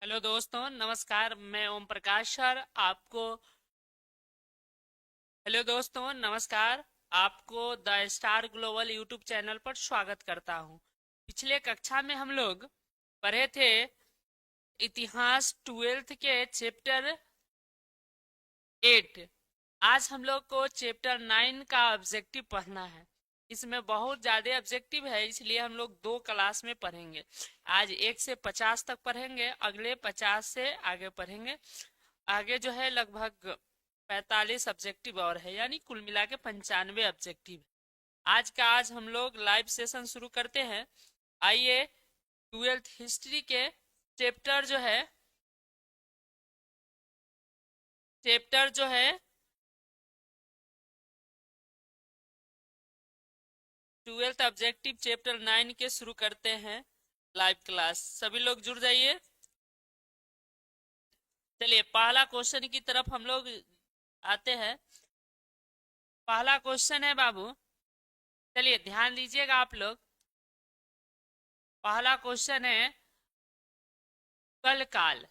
Hello दोस्तों, नमस्कार। मैं ओम प्रकाश सर आपको हेलो दोस्तों, नमस्कार। आपको the star global YouTube channel पर स्वागत करता हूं। पिछले कक्षा में हम लोग पढ़े थे इतिहास 12th के चैप्टर 8। आज हम लोग को चैप्टर 9 का ऑब्जेक्टिव पढ़ना है। इसमें बहुत ज्यादा ऑब्जेक्टिव है, इसलिए हम लोग 2 क्लास में पढ़ेंगे। आज 1 से 50 तक पढ़ेंगे, अगले 50 से आगे पढ़ेंगे। आगे जो है लगभग 45 ऑब्जेक्टिव और है, यानी कुल मिला के 95 ऑब्जेक्टिव। आज हम लोग लाइव सेशन शुरू करते हैं। आइए, 12th हिस्ट्री के चैप्टर जो है चैप्टर जो है 12th ऑब्जेक्टिव चैप्टर 9 के शुरू करते हैं लाइव क्लास। सभी लोग जुड़ जाइए। चलिए, पहला क्वेश्चन की तरफ हम लोग आते हैं। पहला क्वेश्चन है बाबू, चलिए ध्यान दीजिएगा आप लोग। पहला क्वेश्चन है, कल काल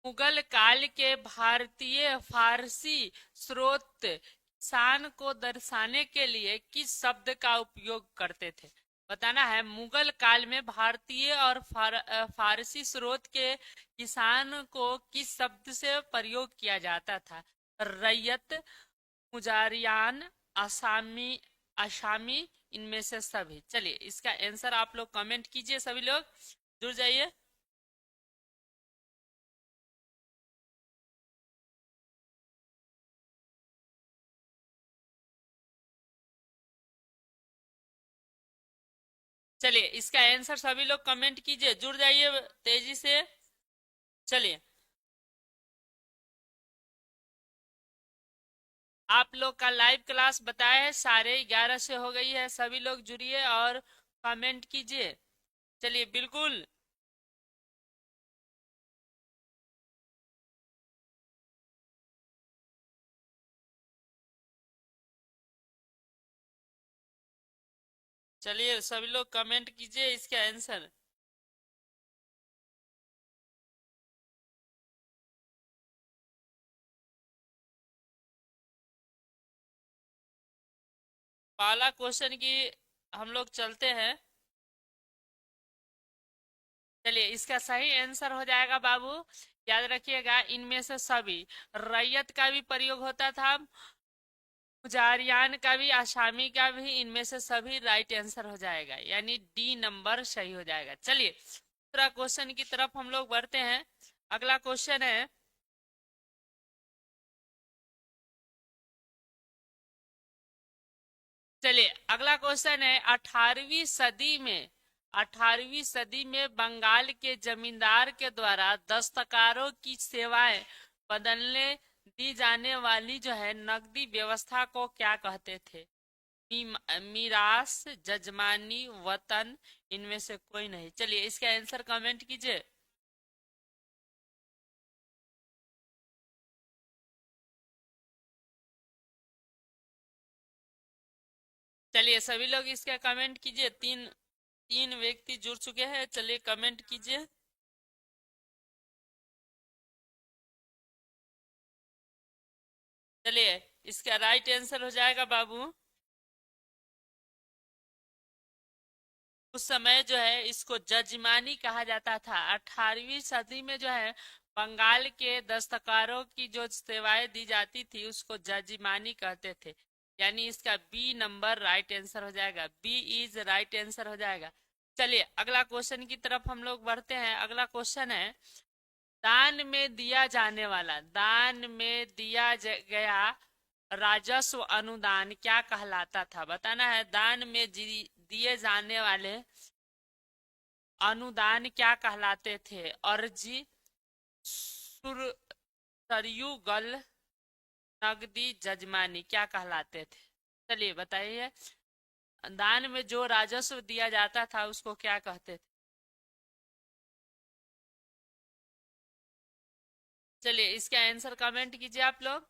मुगल काल के भारतीय फारसी स्रोत किसान को दर्शाने के लिए किस शब्द का उपयोग करते थे? बताना है। मुगल काल में भारतीय और फारसी स्रोत के किसान को किस शब्द से प्रयोग किया जाता था? रैयत, मुजारियान, आसामी, आसामी, इनमें से सभी। चलिए, इसका आंसर आप लोग कमेंट कीजिए। सभी लोग जुड़ जाइए। चलिए, इसका आंसर सभी लोग कमेंट कीजिए, जुड़ जाइए तेजी से। चलिए, आप लोग का लाइव क्लास बताया है 11:30 से हो गई है। सभी लोग जुड़िए और कमेंट कीजिए। चलिए, बिल्कुल। चलिए, सभी लोग कमेंट कीजिए इसका आंसर। पहला क्वेश्चन की हम लोग चलते हैं। चलिए, इसका सही आंसर हो जाएगा बाबू, याद रखिएगा, इनमें से सभी। रैयत का भी प्रयोग होता था, मुजारियान का भी, आसामी का भी, इनमें से सभी राइट आंसर हो जाएगा, यानी डी नंबर सही हो जाएगा। चलिए, दूसरा क्वेश्चन की तरफ हम लोग बढ़ते हैं। अगला क्वेश्चन है, चलिए अगला क्वेश्चन है, 18वीं सदी में बंगाल के जमींदार के द्वारा दस्तकारों की सेवाएं बदलने दी जाने वाली जो है नकदी व्यवस्था को क्या कहते थे? मीरास, जजमानी, वतन, इनमें से कोई नहीं। चलिए, इसका आंसर कमेंट कीजिए। चलिए, सभी लोग इसका कमेंट कीजिए। तीन तीन व्यक्ति जुड़ चुके हैं। चलिए, कमेंट कीजिए। चलिए, इसका राइट आंसर हो जाएगा बाबू, उस समय जो है इसको जजमानी कहा जाता था। 18वीं सदी में जो है बंगाल के दस्तकारों की जो सेवाएं दी जाती थी उसको जजमानी कहते थे। यानी इसका बी नंबर राइट आंसर हो जाएगा। बी इज राइट आंसर हो जाएगा। चलिए, अगला क्वेश्चन की तरफ हम लोग बढ़ते हैं। अगला क्वेश्चन है, दान में दिया गया राजस्व अनुदान क्या कहलाता था? बताना है। दान में दिए जाने वाले अनुदान क्या कहलाते थे? अर्जी, सुर, सरयू, गल, नगदी, जजमानी, क्या कहलाते थे? चलिए बताइए। दान में जो राजस्व दिया जाता था उसको क्या कहते थे? चलिए, इसका आंसर कमेंट कीजिए आप लोग।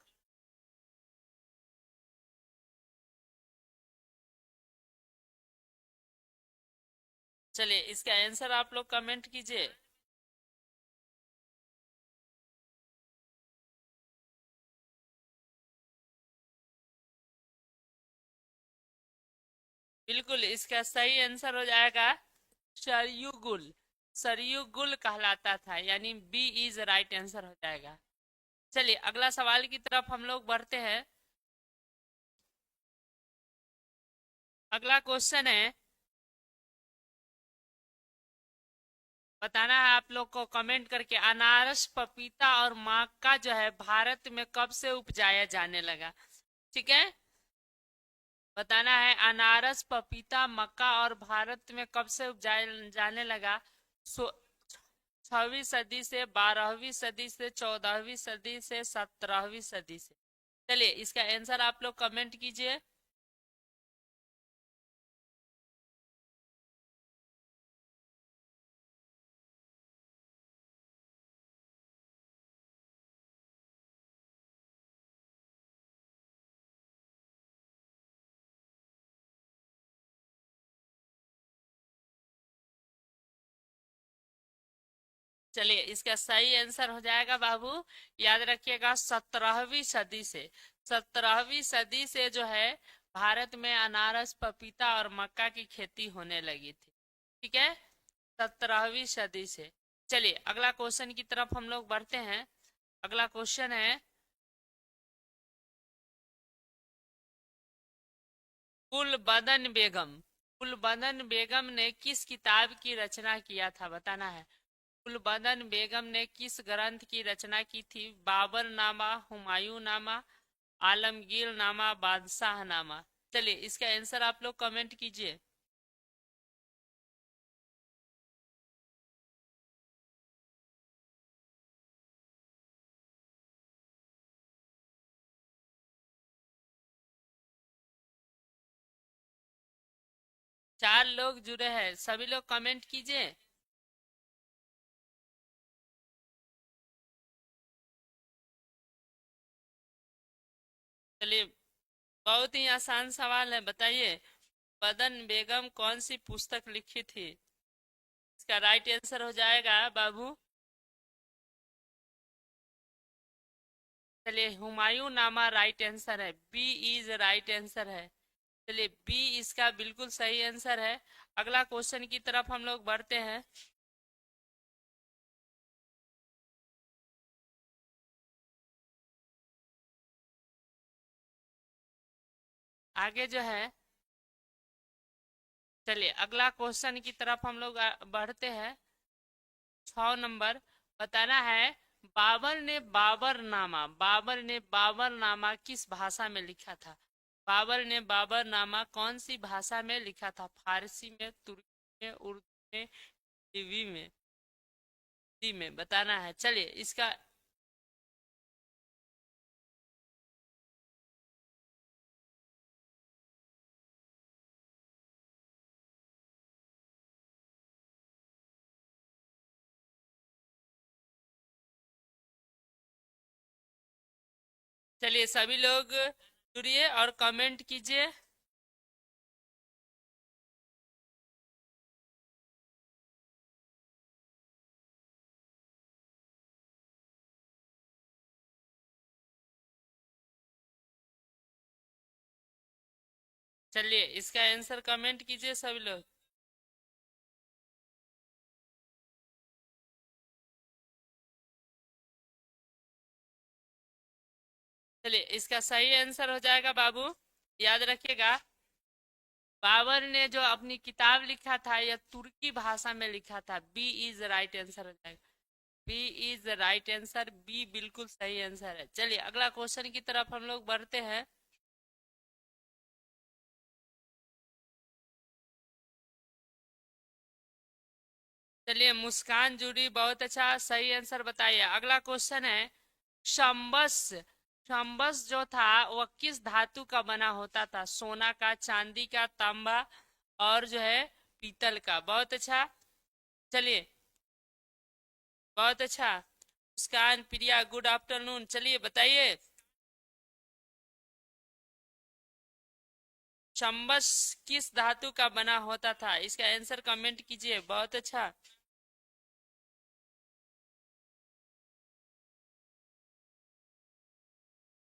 चलिए इसका आंसर आप लोग कमेंट कीजिए। बिल्कुल इसका सही आंसर हो जाएगा सरयुगुल। सरयुगुल कहलाता था, यानी बी इज राइट आंसर हो जाएगा। चलिए अगला सवाल की तरफ हम लोग बढ़ते हैं। अगला क्वेश्चन है, बताना है आप लोग को कमेंट करके, अनारस पपीता और मक्का जो है भारत में कब से उपजाया जाने लगा। ठीक है, बताना है अनारस पपीता मक्का और भारत में कब से उपजाया जाने लगा। 6वीं सदी से, 12वीं सदी से, 14वीं सदी से, 17वीं सदी से। चलिए इसका आंसर आप लोग कमेंट कीजिए। चलिए इसका सही आंसर हो जाएगा बाबू, याद रखिएगा 17वीं सदी से। 17वीं सदी से जो है भारत में अनारस पपीता और मक्का की खेती होने लगी थी। ठीक है, 17वीं सदी से। चलिए अगला क्वेश्चन की तरफ हम लोग बढ़ते हैं। अगला क्वेश्चन है, गुलबदन बेगम, गुलबदन बेगम ने किस किताब की रचना किया था, बताना है। गुलबदन बेगम ने किस ग्रंथ की रचना की थी। बाबर नामा, हुमायूं नामा, आलमगीर नामा, बादशाह नामा। चलिए इसका आंसर आप लोग कमेंट कीजिए। चार लोग जुड़े हैं, सभी लोग कमेंट कीजिए। चलिए बहुत ही आसान सवाल है, बताइए बदन बेगम कौन सी पुस्तक लिखी थी। इसका राइट आंसर हो जाएगा बाबू, चलिए हुमायूं नामा राइट आंसर है, बी इज राइट आंसर है। चलिए बी इसका बिल्कुल सही आंसर है। अगला क्वेश्चन की तरफ हम लोग बढ़ते हैं। आगे जो है, चलिए अगला क्वेश्चन की तरफ हम लोग बढ़ते हैं। 6 नंबर, बताना है बाबर ने बाबरनामा किस भाषा में लिखा था। बाबर ने बाबरनामा कौन सी भाषा में लिखा था। फारसी में, तुर्की में, उर्दू में, हिंदी में। हिंदी में बताना है। चलिए इसका, चलिए सभी लोग जुड़िए और कमेंट कीजिए। चलिए इसका आंसर कमेंट कीजिए सभी लोग। चलिए इसका सही आंसर हो जाएगा बाबू, याद रखिएगा बाबर ने जो अपनी किताब लिखा था यह तुर्की भाषा में लिखा था। बी इज राइट आंसर हो जाएगा, B is right answer, B बिल्कुल सही आंसर है। चलिए अगला क्वेश्चन की तरफ हम लोग बढ़ते हैं। चलिए मुस्कान जुड़ी, बहुत अच्छा, सही आंसर बताइए। अगला क्वेश्चन है, शंबस, शंबस जो था वह किस धातु का बना होता था। सोना का, चांदी का, तांबा और जो है पीतल का। बहुत अच्छा, चलिए बहुत अच्छा। मुस्कान, प्रिया, गुड आफ्टरनून। चलिए बताइए। चम्बस किस धातु का बना होता था? इसका आंसर कमेंट कीजिए। बहुत अच्छा।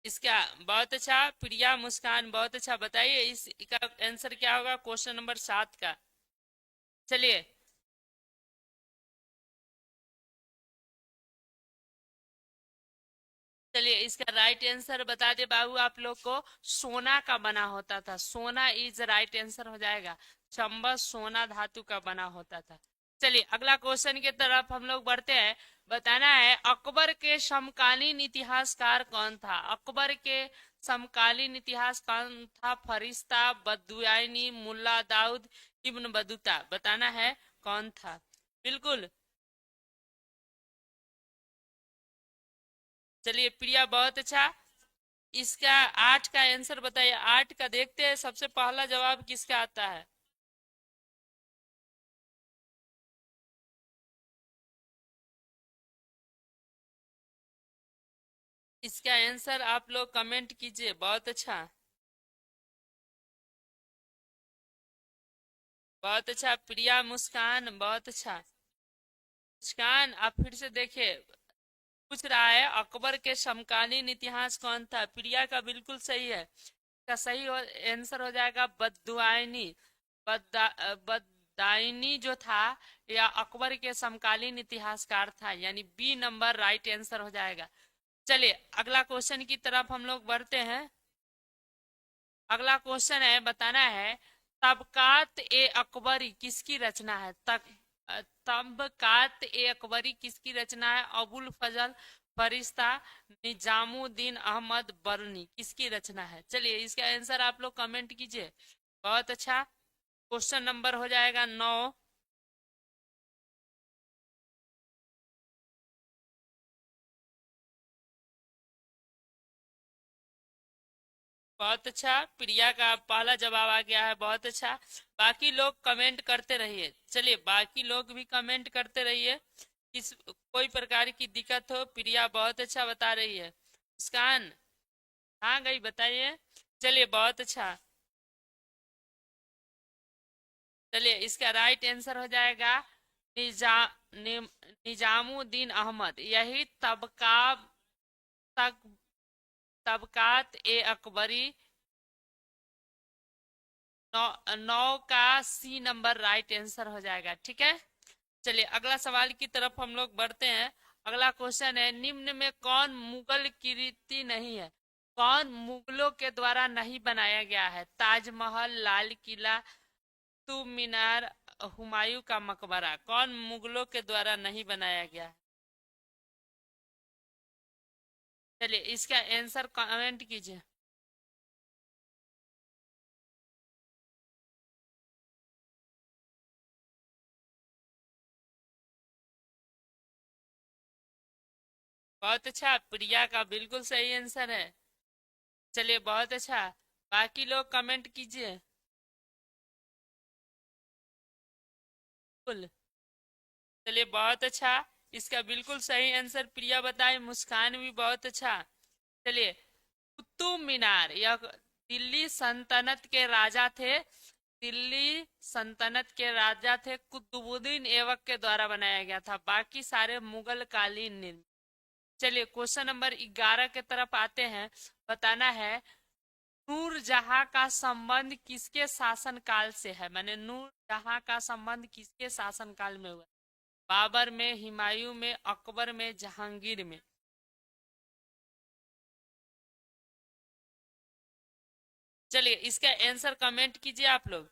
इसका बहुत अच्छा प्रिया मुस्कान, बहुत अच्छा। बताइए इसका आंसर क्या होगा क्वेश्चन नंबर 7 का। चलिए, चलिए इसका राइट आंसर बता दे बाबू आप लोग को। सोना का बना होता था। सोना इज राइट आंसर हो जाएगा। चंबा सोना धातु का बना होता था। चलिए अगला क्वेश्चन की तरफ हम लोग बढ़ते हैं। बताना है अकबर के समकालीन इतिहासकार कौन था? अकबर के समकालीन इतिहास कौन था? फरिश्ता, बदुआनी, मुल्ला दाऊद, इब्न बतूता। बताना है कौन था। बिल्कुल। चलिए प्रिया, बहुत अच्छा। इसका 8 का आंसर बताइए। 8 का देखते हैं सबसे पहला जवाब किसका आता है। इसका आंसर आप लोग कमेंट कीजिए। बहुत अच्छा, बहुत अच्छा प्रिया मुस्कान, बहुत अच्छा। मुस्कान आप फिर से देखिए। पूछ रहा है अकबर के समकालीन इतिहास कौन था। प्रिया का बिल्कुल सही है। इसका सही आंसर हो जाएगा बद्दुआनी। बदायनी जो था यह अकबर के समकालीन इतिहासकार था, यानी बी नंबर राइट आंसर हो जाएगा। चलिए अगला क्वेश्चन की तरफ हम लोग बढ़ते हैं। अगला क्वेश्चन है, बताना है तबकात ए अकबरी किसकी रचना है? तबकात ए अकबरी किसकी रचना है? अबुल फजल, फरिश्ता, निजामुद्दीन अहमद बरनी, किसकी रचना है? चलिए इसका आंसर आप लोग कमेंट कीजिए। बहुत अच्छा। क्वेश्चन नंबर हो जाएगा 9। बहुत अच्छा, प्रिया का पहला जवाब आ गया है। बहुत अच्छा। बाकी लोग कमेंट करते रहिए। चलिए बाकी लोग भी कमेंट करते रहिए। किस कोई प्रकार की दिक्कत हो। प्रिया बहुत अच्छा बता रही है। मुस्कान हाँ गई, बताइए। चलिए बहुत अच्छा। चलिए इसका राइट आंसर हो जाएगा निजा निजामुद्दीन अहमद। यही तक, तबकात ए अकबरी नौ, नौ का सी नंबर राइट आंसर हो जाएगा। ठीक है। चलिए अगला सवाल की तरफ हम लोग बढ़ते हैं। अगला क्वेश्चन है निम्न में कौन मुगल कृति नहीं है? कौन मुगलों के द्वारा नहीं बनाया गया है? ताजमहल, लाल किला, कुतुब मीनार, हुमायूं का मकबरा। कौन मुगलों के द्वारा नहीं बनाया गया है? चलिए इसका आंसर कमेंट कीजिए। बहुत अच्छा, प्रिया का बिल्कुल सही आंसर है। चलिए बहुत अच्छा। बाकी लोग कमेंट कीजिए। बिल्कुल। चलिए बहुत अच्छा। इसका बिल्कुल सही आंसर प्रिया बताए। मुस्कान भी बहुत अच्छा। चलिए कुतुब मीनार यह दिल्ली सल्तनत के राजा थे। दिल्ली सल्तनत के राजा थे कुतुबुद्दीन ऐबक के द्वारा बनाया गया था। बाकी सारे मुगल कालीन निर्मित। चलिए क्वेश्चन नंबर 11 के तरफ आते हैं। बताना है नूर जहां का संबंध किसके शासन काल से है? मैंने नूर जहां का संबंध किसके शासन काल में हुआ? बाबर में, हुमायूं में, अकबर में, जहांगीर में। चलिए इसका आंसर कमेंट कीजिए आप लोग।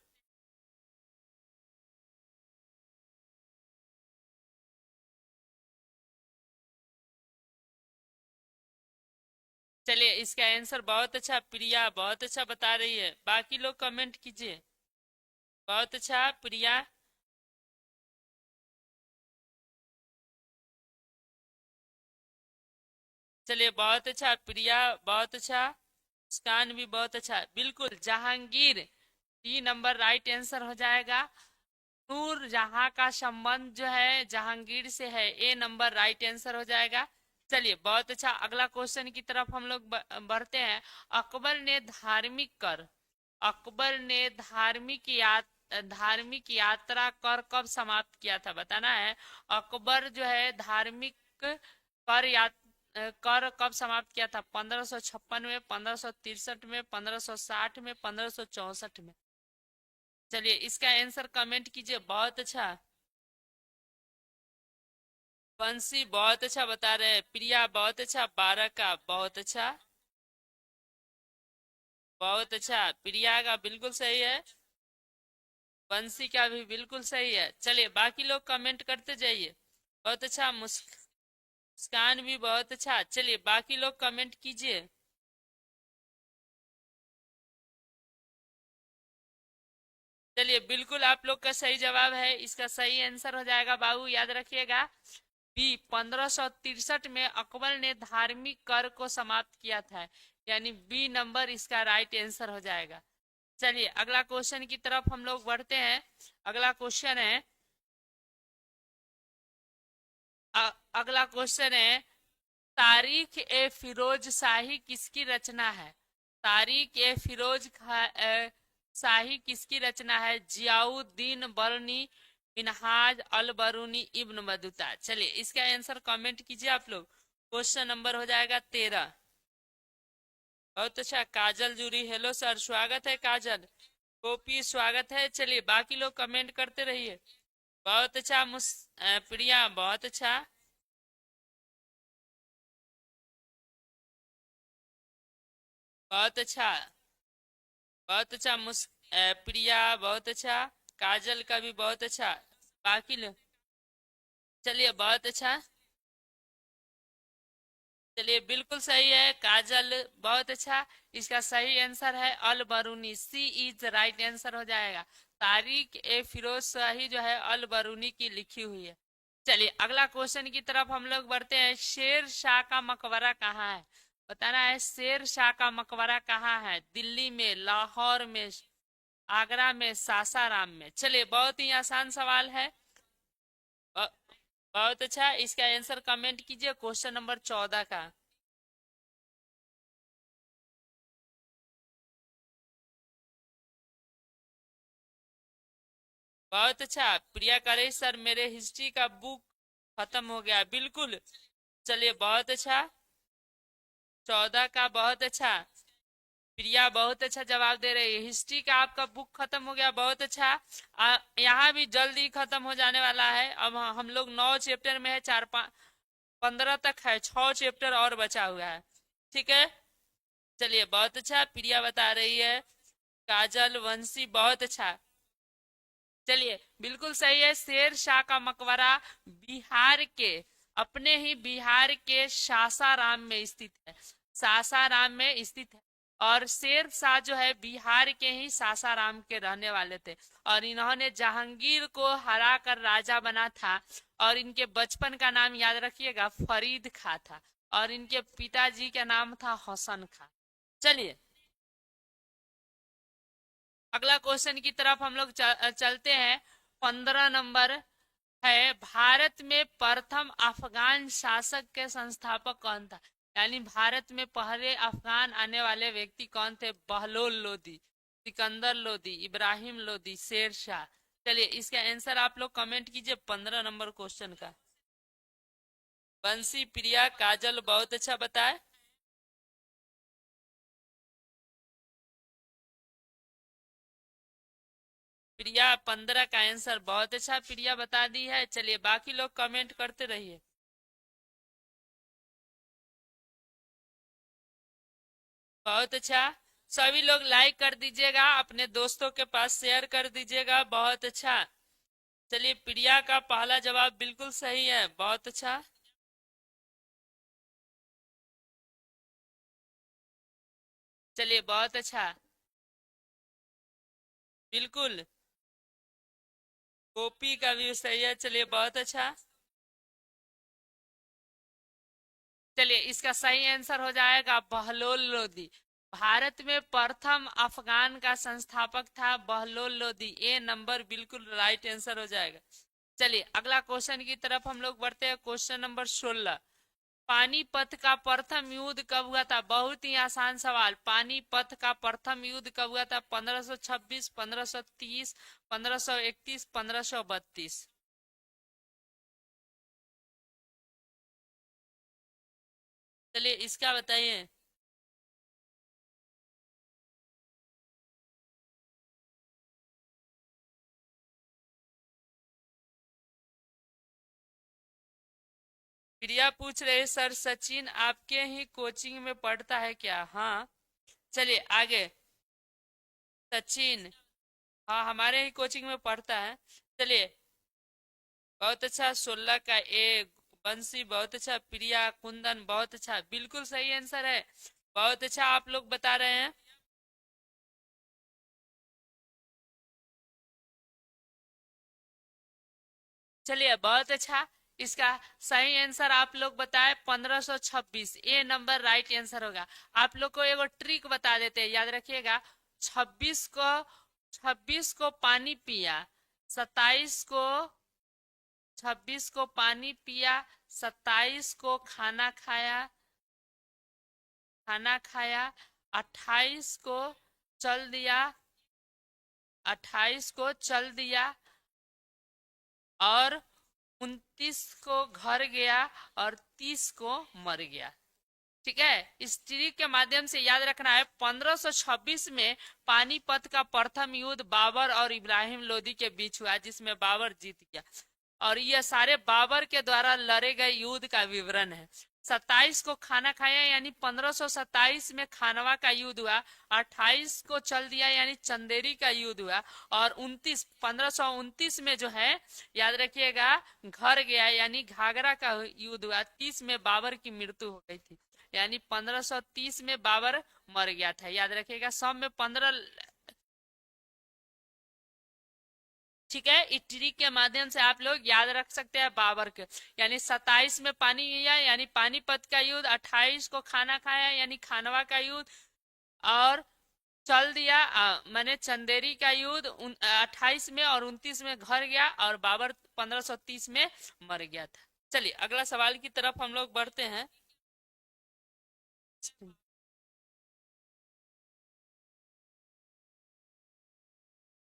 चलिए इसका आंसर बहुत अच्छा, प्रिया बहुत अच्छा बता रही है। बाकी लोग कमेंट कीजिए। बहुत अच्छा प्रिया। चलिए बहुत अच्छा प्रिया, बहुत अच्छा। मुस्कान भी बहुत अच्छा। बिल्कुल Jahangir, D number right answer हो जाएगा। नूर जहां का संबंध जो है जहांगीर से है, ए नंबर राइट आंसर हो जाएगा। चलिए बहुत अच्छा। अगला क्वेश्चन की तरफ हम लोग बढ़ते हैं। अकबर ने धार्मिक कर अकबर ने धार्मिक यात्रा कर कब समाप्त किया था? बताना है। अकबर जो है धार्मिक कर कब समाप्त किया था? 1556 में, 1563 में, 1560 में, 1564 में। चलिए इसका आंसर कमेंट कीजिए। बहुत अच्छा बंसी, बहुत अच्छा बता रहे हैं। प्रिया बहुत अच्छा। 12 का बहुत अच्छा, बहुत अच्छा। प्रिया का बिल्कुल सही है। बंसी का भी बिल्कुल सही है। चलिए बाकी लोग कमेंट करते जाइए। बहुत अच्छा। मुस्कान भी बहुत अच्छा। चलिए बाकी लोग कमेंट कीजिए। चलिए बिल्कुल आप लोग का सही जवाब है। इसका सही आंसर हो जाएगा बाबू, याद रखिएगा, बी। 1563 में अकबर ने धार्मिक कर को समाप्त किया था, यानी बी नंबर इसका राइट आंसर हो जाएगा। चलिए अगला क्वेश्चन की तरफ हम लोग बढ़ते हैं। अगला क्वेश्चन है अगला क्वेश्चन है, तारीख ए फिरोज शाही किसकी रचना है? तारीख ए फिरोज शाही किसकी रचना है? जियाउद्दीन बरनी, मिनहाज अल बरूनी, इब्न बतूता। चलिए इसका आंसर कमेंट कीजिए आप लोग। क्वेश्चन नंबर हो जाएगा 13। बहुत अच्छा। काजल जूरी, हेलो सर, स्वागत है काजल। गोपी स्वागत है। चलिए बाकी लोग कमेंट करते रहिए। बहुत अच्छा। प्रिया बहुत अच्छा, बहुत अच्छा, बहुत अच्छा। प्रिया बहुत अच्छा। काजल का भी बहुत अच्छा। बाकी लोग, चलिए बहुत अच्छा। चलिए बिल्कुल सही है काजल, बहुत अच्छा। इसका सही आंसर है Al Biruni, C is right answer हो जाएगा। तारीख ए फिरोज शाही जो है अल बरूनी की लिखी हुई है। चलिए अगला क्वेश्चन की तरफ हम लोग बढ़ते हैं। शेर शाह का मकबरा कहाँ है? बताना है शेर शाह का मकबरा कहाँ है? दिल्ली में, लाहौर में, आगरा में, सासाराम में। चलिए बहुत ही आसान सवाल है। ब- बहुत अच्छा। इसका आंसर कमेंट कीजिए क्वेश्चन नंबर 14 का। बहुत अच्छा। प्रिया करे सर मेरे हिस्ट्री का बुक खत्म हो गया। बिल्कुल। चलिए बहुत अच्छा। 14 का बहुत अच्छा। प्रिया बहुत अच्छा जवाब दे रही है। हिस्ट्री का आपका बुक खत्म हो गया, बहुत अच्छा। यहाँ भी जल्दी खत्म हो जाने वाला है। अब हम लोग 9 चैप्टर में है, 15 तक है, 6 चैप्टर और बचा हुआ है। ठीक है। चलिए बहुत अच्छा। प्रिया बता रही है। काजल, वंशी बहुत अच्छा। चलिए बिल्कुल सही है। शेर शाह का मकबरा बिहार के, अपने ही बिहार के सासाराम में स्थित है। सासाराम में स्थित है। और शेर शाह जो है बिहार के ही सासाराम के रहने वाले थे। और इन्होंने जहांगीर को हरा कर राजा बना था। और इनके बचपन का नाम याद रखिएगा, फरीद खां था। और इनके पिताजी का नाम था हसन खां। चलिए अगला क्वेश्चन की तरफ हम लोग चलते हैं। 15 नंबर है, भारत में प्रथम अफगान शासक के संस्थापक कौन था? यानी भारत में पहले अफगान आने वाले व्यक्ति कौन थे? बहलोल लोदी, सिकंदर लोदी, इब्राहिम लोदी, शेर शाह। चलिए इसका आंसर आप लोग कमेंट कीजिए 15 नंबर क्वेश्चन का। बंसी, प्रिया, काजल बहुत अच्छा बताए। प्रिया 15 का आंसर बहुत अच्छा प्रिया बता दी है। चलिए बाकी लोग कमेंट करते रहिए। बहुत अच्छा। सभी लोग लाइक कर दीजिएगा, अपने दोस्तों के पास शेयर कर दीजिएगा। बहुत अच्छा। चलिए प्रिया का पहला जवाब बिल्कुल सही है। बहुत अच्छा। चलिए बहुत अच्छा। बिल्कुल। कॉपी का भी सही है। चलिए बहुत अच्छा। चलिए इसका सही आंसर हो जाएगा बहलोल लोदी। भारत में प्रथम अफगान का संस्थापक था बहलोल लोदी। ए नंबर बिल्कुल राइट आंसर हो जाएगा। चलिए अगला क्वेश्चन की तरफ हम लोग बढ़ते हैं। Question number 16। पानीपत का प्रथम युद्ध कब हुआ था? बहुत ही आसान सवाल। पानीपत का प्रथम युद्ध कब हुआ था? 1526, 1530, 1531, 1532। चलिए इसका बताइए। प्रिया पूछ रहे सर सचिन आपके ही कोचिंग में पढ़ता है क्या? हाँ। चलिए आगे। सचिन, हाँ हमारे ही कोचिंग में पढ़ता है। चलिए, बहुत अच्छा। 16 का ए। बंसी बहुत अच्छा। प्रिया कुंदन बहुत अच्छा, बिल्कुल सही आंसर है। बहुत अच्छा आप लोग बता रहे हैं। चलिए बहुत अच्छा। इसका सही आंसर आप लोग बताए 1526। ए नंबर राइट आंसर होगा। आप लोग को एगो ट्रिक बता देते हैं, याद रखिएगा। 26 को पानी पिया, 26 को पानी पिया, 27 को खाना खाया, 28 को चल दिया, और 29 को घर गया, और 30 को मर गया। ठीक है। इस ट्रिक के माध्यम से याद रखना है 1526 में पानीपत का प्रथम युद्ध बाबर और इब्राहिम लोदी के बीच हुआ, जिसमें बाबर जीत गया। और यह सारे बाबर के द्वारा लड़े गए युद्ध का विवरण है। 27 को खाना खाया यानी 1527 में खानवा का युद्ध हुआ। 28 को चल दिया यानी चंदेरी का युद्ध हुआ। और 1529 में जो है, याद रखिएगा, घर गया यानी घाघरा का युद्ध हुआ। 30 में बाबर की मृत्यु हो गई थी, यानी 1530 में बाबर मर गया था। याद रखिएगा, सब में 15। ठीक है। इस ट्रिक के माध्यम से आप लोग याद रख सकते हैं बाबर के। यानी 27 में पानी लिया यानी पानीपत का युद्ध, 28 को खाना खाया यानी खानवा का युद्ध, और चल दिया मैंने चंदेरी का युद्ध 28 में, और 29 में घर गया, और बाबर 1530 में मर गया था। चलिए अगला सवाल की तरफ हम लोग बढ़ते हैं।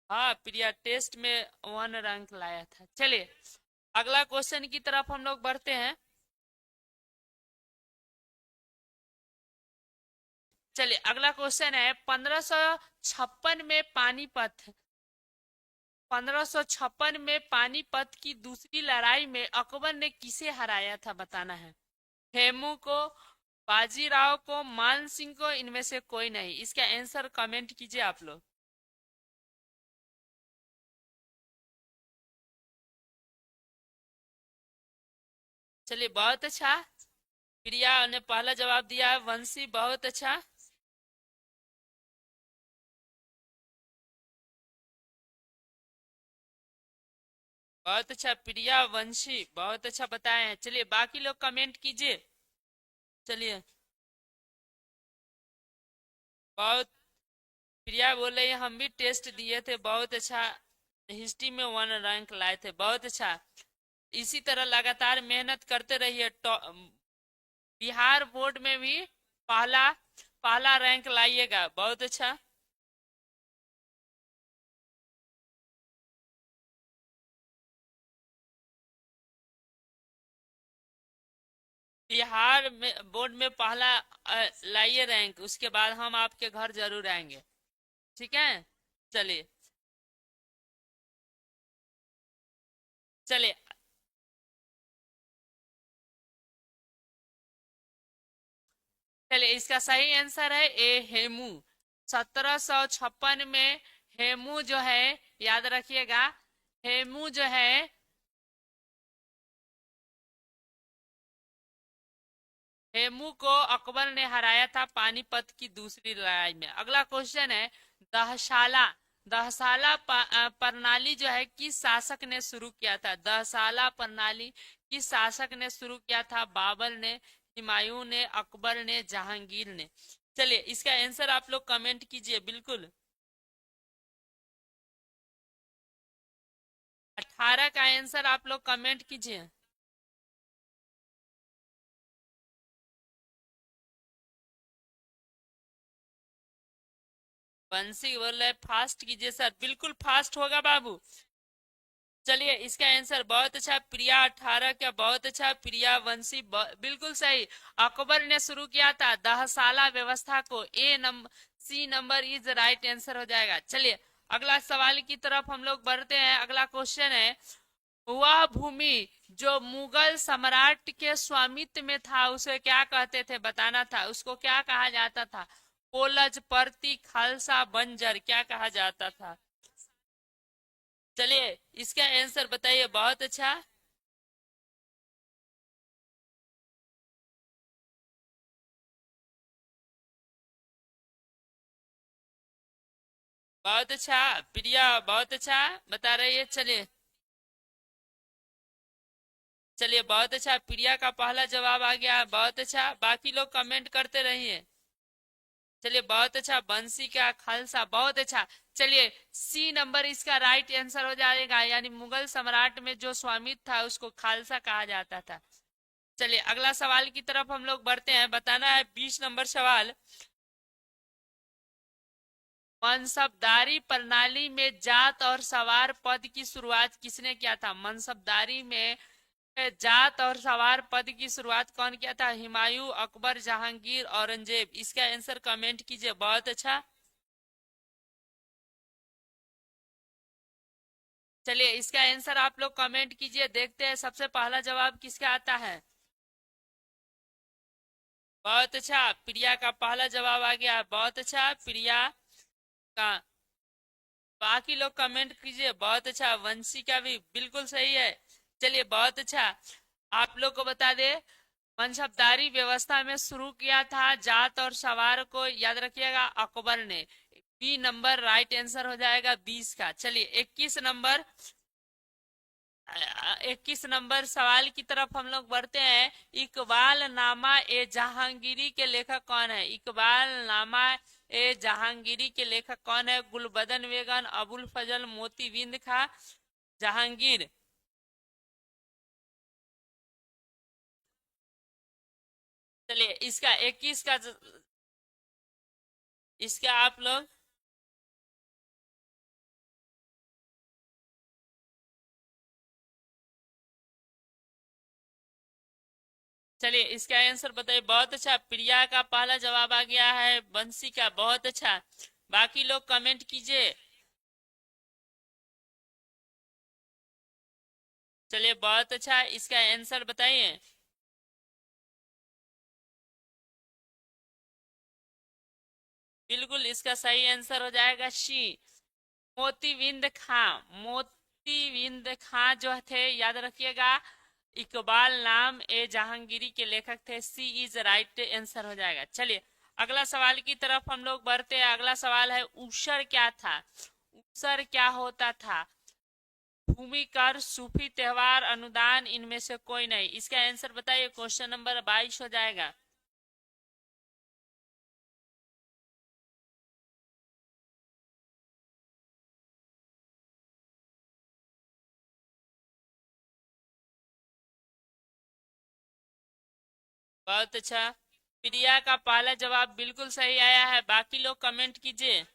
हाँ प्रिया टेस्ट में 1 रैंक लाया था। चलिए अगला क्वेश्चन की तरफ हम लोग बढ़ते हैं। चलिए अगला क्वेश्चन है, 1556 में पानीपत 1556 में पानीपत की दूसरी लड़ाई में अकबर ने किसे हराया था? बताना है। हेमू को, बाजीराव को, मान सिंह को, इनमें से कोई नहीं। इसका आंसर कमेंट कीजिए आप लोग। चलिए बहुत अच्छा। प्रिया ने पहला जवाब दिया है। वंशी बहुत अच्छा। बहुत अच्छा प्रिया, वंशी बहुत अच्छा बताए हैं। चलिए बाकी लोग कमेंट कीजिए। चलिए बहुत। प्रिया बोल रही है हम भी टेस्ट दिए थे, बहुत अच्छा। हिस्ट्री में 1 रैंक लाए थे, बहुत अच्छा। इसी तरह लगातार मेहनत करते रहिए। बिहार बोर्ड में भी पहला पहला रैंक लाइएगा, बहुत अच्छा। बिहार में बोर्ड में पहला लाइए रैंक, उसके बाद हम आपके घर जरूर आएंगे। ठीक है। चलिए। चलिए। चलिए इसका सही आंसर है ए, हेमू। 1756 में हेमू जो है, याद रखिएगा, हेमू जो है, हेमू को अकबर ने हराया था पानीपत की दूसरी लड़ाई में। अगला क्वेश्चन है, दहशाला दहसाला प्रणाली जो है किस शासक ने शुरू किया था? दहसाला प्रणाली किस शासक ने शुरू किया था? बाबर ने, हुमायूं ने, अकबर ने, जहांगीर ने? चलिए इसका आंसर आप लोग कमेंट कीजिए बिल्कुल। 18 का आंसर आप लोग कमेंट कीजिए। बंसी बोल रहे फास्ट कीजिए सर, बिल्कुल फास्ट होगा बाबू। चलिए इसका आंसर बहुत अच्छा, प्रिया 18 का बहुत अच्छा, प्रिया वंशी बिल्कुल सही। अकबर ने शुरू किया था दहसाला व्यवस्था को, A number C number is right answer हो जाएगा। चलिए अगला सवाल की तरफ हम लोग बढ़ते हैं। अगला क्वेश्चन है, वह भूमि जो मुगल सम्राट के स्वामित्व में था उसे क्या कहते थे, बताना था। उसको क्या कहा जाता था? पोलज, परती, खालसा, बंजर, क्या कहा जाता था? चलिए इसका आंसर बताइए। बहुत अच्छा, बहुत अच्छा प्रिया, बहुत अच्छा बता रही है। चलिए चलिए बहुत अच्छा, प्रिया का पहला जवाब आ गया, बहुत अच्छा। बाकी लोग कमेंट करते रहिए। चलिए बहुत अच्छा, बंसी का खालसा, बहुत अच्छा। चलिए सी नंबर इसका राइट आंसर हो जाएगा, यानी मुगल सम्राट में जो स्वामित्व था उसको खालसा कहा जाता था। चलिए अगला सवाल की तरफ हम लोग बढ़ते हैं। बताना है 20 नंबर सवाल, मनसबदारी प्रणाली में जात और सवार पद की शुरुआत किसने किया था? मनसबदारी में जात और सवार पद की शुरुआत कौन किया था? हुमायूं, अकबर, जहांगीर, औरंगजेब। इसका आंसर कमेंट कीजिए। बहुत अच्छा। चलिए इसका आंसर आप लोग कमेंट कीजिए, देखते हैं सबसे पहला जवाब किसका आता है। बहुत अच्छा, प्रिया का पहला जवाब आ गया, बहुत अच्छा प्रिया का। बाकी लोग कमेंट कीजिए। बहुत अच्छा, वंशी का भी बिल्कुल सही है। चलिए बहुत अच्छा, आप लोग को बता दे, मनसबदारी व्यवस्था में शुरू किया था जात और सवार को, याद रखिएगा, अकबर ने। बी नंबर राइट आंसर हो जाएगा 20 का। चलिए 21 नंबर सवाल की तरफ हम लोग बढ़ते हैं। इकबाल नामा ए जहांगीरी के लेखक कौन है? इकबाल नामा ए जहांगीरी के लेखक कौन है? गुलबदन बेगम, अबुल फजल, मोती बिंद खां, जहांगीर। चलिए इसका 21 का इसका आप लोग, चलिए इसका आंसर बताइए। बहुत अच्छा, प्रिया का पहला जवाब आ गया है, बंसी का, बहुत अच्छा। बाकी लोग कमेंट कीजिए। चलिए बहुत अच्छा, इसका आंसर बताइए। बिल्कुल इसका सही आंसर हो जाएगा सी, मोतीबिंद खां। मोतीबिंद खां जो थे, याद रखिएगा, इकबाल नाम ए जहांगीरी के लेखक थे। सी इज राइट आंसर हो जाएगा। चलिए अगला सवाल की तरफ हम लोग बढ़ते हैं। अगला सवाल है, ऊसर क्या था? ऊसर क्या होता था? भूमि कर, सूफी त्योहार, अनुदान, इनमें से कोई नहीं। इसका आंसर बताइए। क्वेश्चन नंबर 22 हो जाएगा। बहुत अच्छा, प्रिया का पहला जवाब बिल्कुल सही आया है। बाकी लोग कमेंट कीजिए।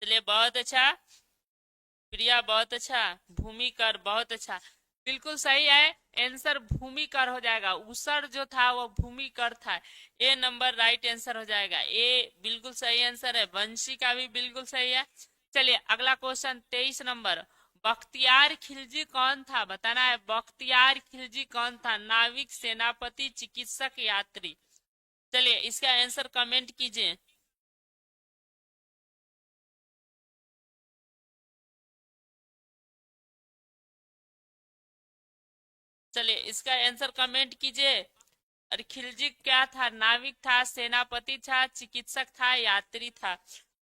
चलिए बहुत अच्छा प्रिया, बहुत अच्छा, भूमि कर, बहुत अच्छा, बिल्कुल सही है। आंसर भूमि कर हो जाएगा। उसर जो था वो भूमि कर था। ए नंबर राइट आंसर हो जाएगा। ए बिल्कुल सही आंसर है। वंशी का भी बिल्कुल सही है। चलिए अगला क्वेश्चन 23 नंबर, बख्तियार खिलजी कौन था? बताना है, बख्तियार खिलजी कौन था? नाविक, सेनापति, चिकित्सक, यात्री। चलिए इसका आंसर कमेंट कीजिए। चलिए इसका आंसर कमेंट कीजिए। और खिलजी क्या था? नाविक था, सेनापति था, चिकित्सक था, यात्री था।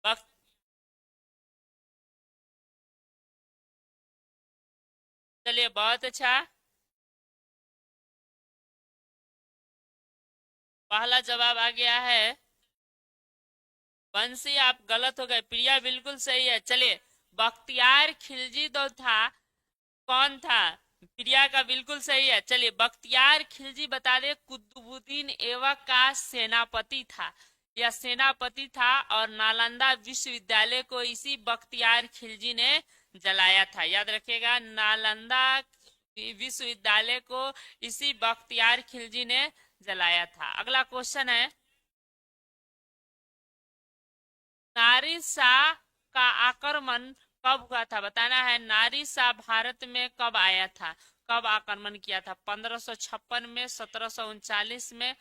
वक्त, चलिए बहुत अच्छा, पहला जवाब आ गया है। बंसी आप गलत हो गए, प्रिया बिल्कुल सही है। चलिए बख्तियार खिलजी तो था, कौन था? प्रिया का बिल्कुल सही है। चलिए बख्तियार खिलजी बता दे, कुतुबुद्दीन ऐबक का सेनापति था। यह सेनापति था और नालंदा विश्वविद्यालय को इसी बख्तियार खिलजी ने जलाया था। याद रखिएगा, नालंदा विश्वविद्यालय को इसी बख्तियार खिलजी ने जलाया था। अगला क्वेश्चन है, नारी शाह का आक्रमण कब हुआ था? बताना है, नारी शाह भारत में कब आया था, कब आक्रमण किया था? 1556 में, 1739 में,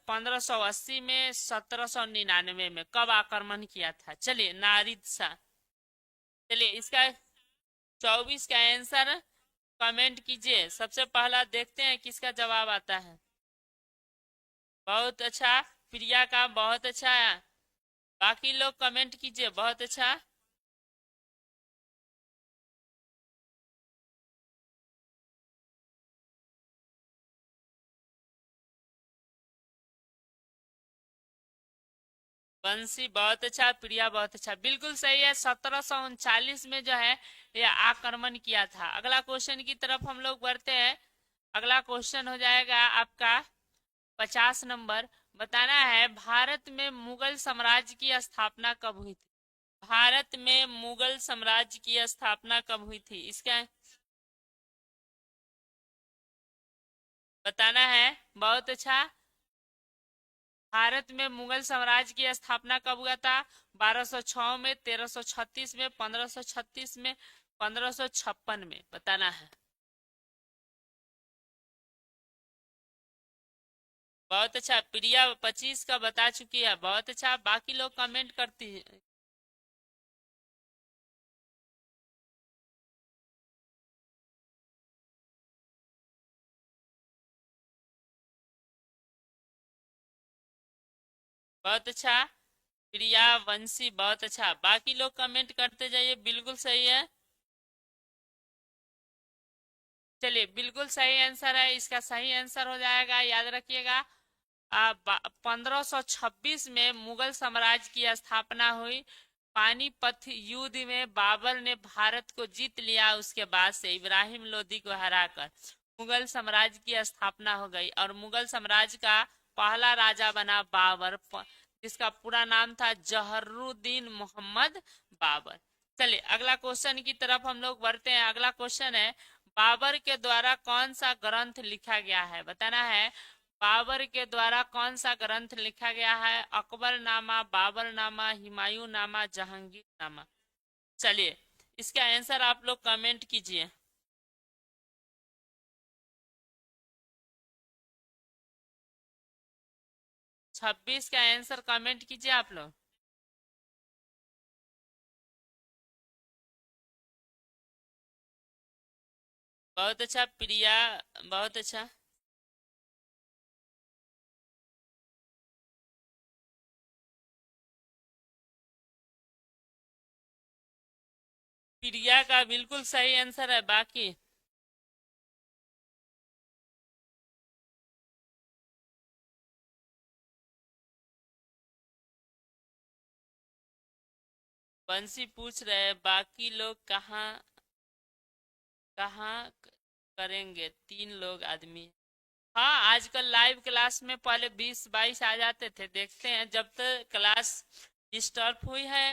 1580 में, 1799 में, कब आक्रमण किया था? चलिए, नारी शाह। चलिए, इसका 24 का आंसर कमेंट कीजिए। सबसे पहला देखते हैं किसका जवाब आता है। बहुत अच्छा, प्रिया का बहुत अच्छा है। बाकी लोग कमेंट कीजिए, बहुत अच्छा। बंसी बहुत अच्छा, प्रिया बहुत अच्छा, बिल्कुल सही है। 1739 में जो है यह आक्रमण किया था। अगला क्वेश्चन की तरफ हम लोग बढ़ते हैं। अगला क्वेश्चन हो जाएगा आपका 50 नंबर। बताना है, भारत में मुगल साम्राज्य की स्थापना कब हुई थी? भारत में मुगल साम्राज्य की स्थापना कब हुई थी? इसका बताना है। बहुत अच्छा। भारत में मुगल साम्राज्य की स्थापना कब हुआ था? 1206 में, 1336 में, 1536 में, 1556 में। बताना है। बहुत अच्छा, प्रिया 25 का बता चुकी है। बहुत अच्छा, बाकी लोग कमेंट करती है। बहुत अच्छा, प्रिया वंशी बहुत अच्छा, बाकी लोग कमेंट करते जाइए। बिल्कुल सही है। चलिए, बिल्कुल सही आंसर है। इसका सही आंसर हो जाएगा, याद रखिएगा, 1526 में मुगल साम्राज्य की स्थापना हुई। पानीपत युद्ध में बाबर ने भारत को जीत लिया। उसके बाद से इब्राहिम लोदी को हराकर मुगल साम्राज्य की स्थापना हो गई और मुगल साम्राज्य का पहला राजा बना बाबर, जिसका पूरा नाम था जहरुद्दीन मोहम्मद बाबर। चलिए, अगला क्वेश्चन की तरफ हम लोग बढ़ते हैं। अगला क्वेश्चन है, बाबर के द्वारा कौन सा ग्रंथ लिखा गया है? बताना है, बाबर के द्वारा कौन सा ग्रंथ लिखा गया है? अकबर नामा, बाबर नामा, हुमायूं नामा, जहांगीर नामा। चलिए, इसका आंसर आप लोग कमेंट कीजिए। 26 का आंसर कमेंट कीजिए आप लोग। बहुत अच्छा, प्रिया बहुत अच्छा। प्रिया का बिल्कुल सही आंसर है। बाकी बंसी पूछ रहे हैं, बाकी लोग कहाँ कहाँ करेंगे? 3 लोग आदमी। हाँ, आजकल लाइव क्लास में पहले 20-22 आ जाते थे। देखते हैं, जब तक क्लास डिस्टर्ब हुई है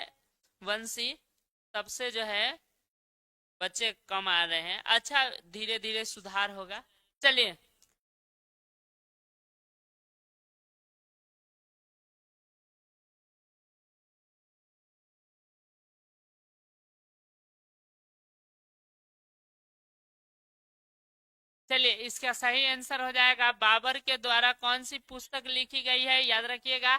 वंशी, तब से जो है बच्चे कम आ रहे हैं। अच्छा, धीरे धीरे सुधार होगा। चलिए, चलिए, इसका सही आंसर हो जाएगा, बाबर के द्वारा कौन सी पुस्तक लिखी गई है? याद रखिएगा,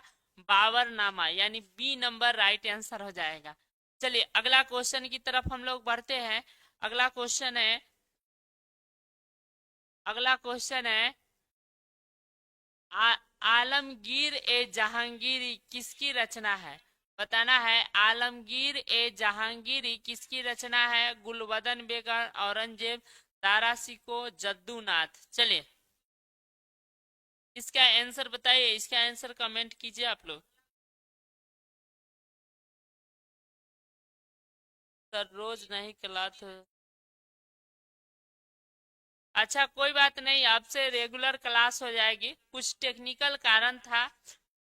बाबर नामा, यानी बी नंबर राइट आंसर हो जाएगा। चलिए, अगला क्वेश्चन की तरफ हम लोग बढ़ते हैं। अगला क्वेश्चन है, अगला क्वेश्चन है, आलमगीर ए जहांगीरी किसकी रचना है? बताना है, आलमगीर ए जहांगीरी किसकी रचना है? गुलबदन बेगम, औरंगजेब, दारा सिको, जद्दूनाथ। चलिए, इसका आंसर बताइए। इसका आंसर कमेंट कीजिए आप लोग। सर रोज नहीं क्लास अच्छा कोई बात नहीं, आपसे रेगुलर क्लास हो जाएगी। कुछ टेक्निकल कारण था,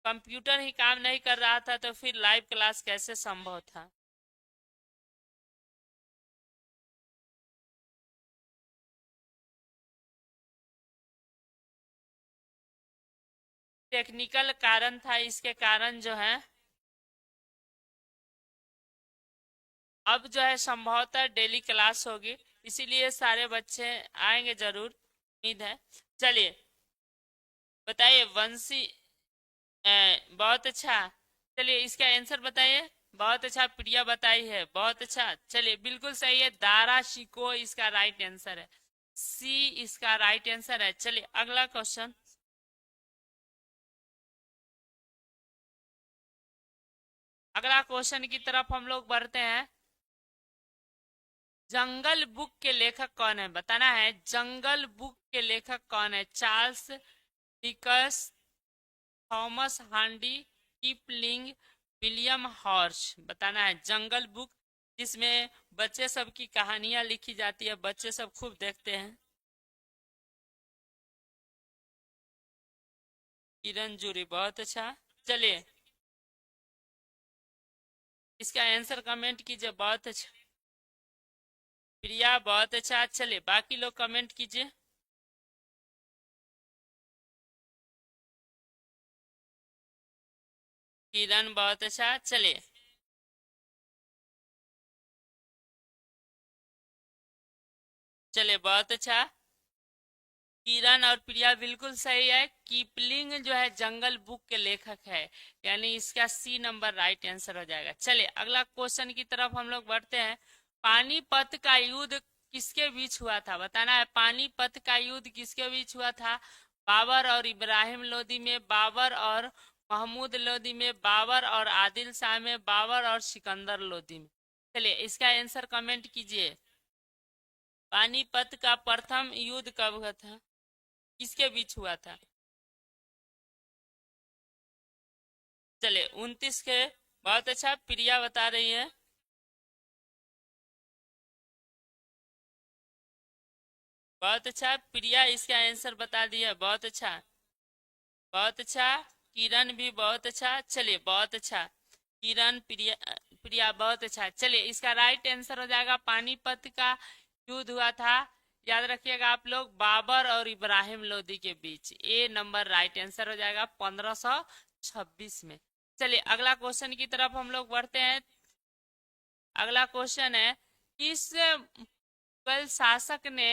कंप्यूटर ही काम नहीं कर रहा था, तो फिर लाइव क्लास कैसे संभव था। टेक्निकल कारण था, इसके कारण जो है अब जो है संभवतः डेली क्लास होगी, इसीलिए सारे बच्चे आएंगे जरूर, उम्मीद है। चलिए बताइए वंशी। बहुत अच्छा। चलिए इसका आंसर बताइए। बहुत अच्छा, प्रिया बताई है, बहुत अच्छा। चलिए बिल्कुल सही है, दारा शिको इसका राइट आंसर है, सी इसका राइट आंसर है। चलिए अगला क्वेश्चन। अगला क्वेश्चन की तरफ हम लोग बढ़ते हैं। जंगल बुक के लेखक कौन है, बताना है। जंगल बुक के लेखक कौन है? Charles Dickens, Thomas Hardy, Kipling, William हॉर्स। बताना है जंगल बुक, जिसमें बच्चे सब की कहानियां लिखी जाती है, बच्चे सब खूब देखते हैं। किरण जूरी, बहुत अच्छा। चलिए इसका आंसर कमेंट कीजिए, बहुत अच्छा। प्रिया बहुत अच्छा। चलिए बाकी लोग कमेंट कीजिए। किरण बहुत अच्छा। चलिए चलिए बहुत अच्छा। किरण और प्रिया बिल्कुल सही है, कीपलिंग जो है जंगल बुक के लेखक है, यानी इसका सी नंबर राइट आंसर हो जाएगा। चलिए अगला क्वेश्चन की तरफ हम लोग बढ़ते हैं। पानीपत का युद्ध किसके बीच हुआ था, बताना है। पानीपत का युद्ध किसके बीच हुआ था? बाबर और इब्राहिम लोदी में, बाबर और महमूद लोदी में, बाबर और आदिल शाह में, बाबर और सिकंदर लोदी में। चलिए इसका आंसर कमेंट कीजिए। पानीपत का प्रथम युद्ध कब हुआ था, किसके बीच हुआ था? चले 29 के। बहुत अच्छा, प्रिया बता रही है। बहुत अच्छा, प्रिया इसका आंसर बता दिया, बहुत अच्छा। बहुत अच्छा, किरण भी बहुत अच्छा। चलिए बहुत अच्छा, किरण प्रिया, प्रिया बहुत अच्छा। चलिए इसका राइट आंसर हो जाएगा, पानीपत का युद्ध हुआ था, याद रखिएगा आप लोग, बाबर और इब्राहिम लोदी के बीच। ए नंबर राइट आंसर हो जाएगा 1526 में। चलिए अगला क्वेश्चन की तरफ हम लोग बढ़ते हैं। अगला क्वेश्चन है, किस मुगल शासक ने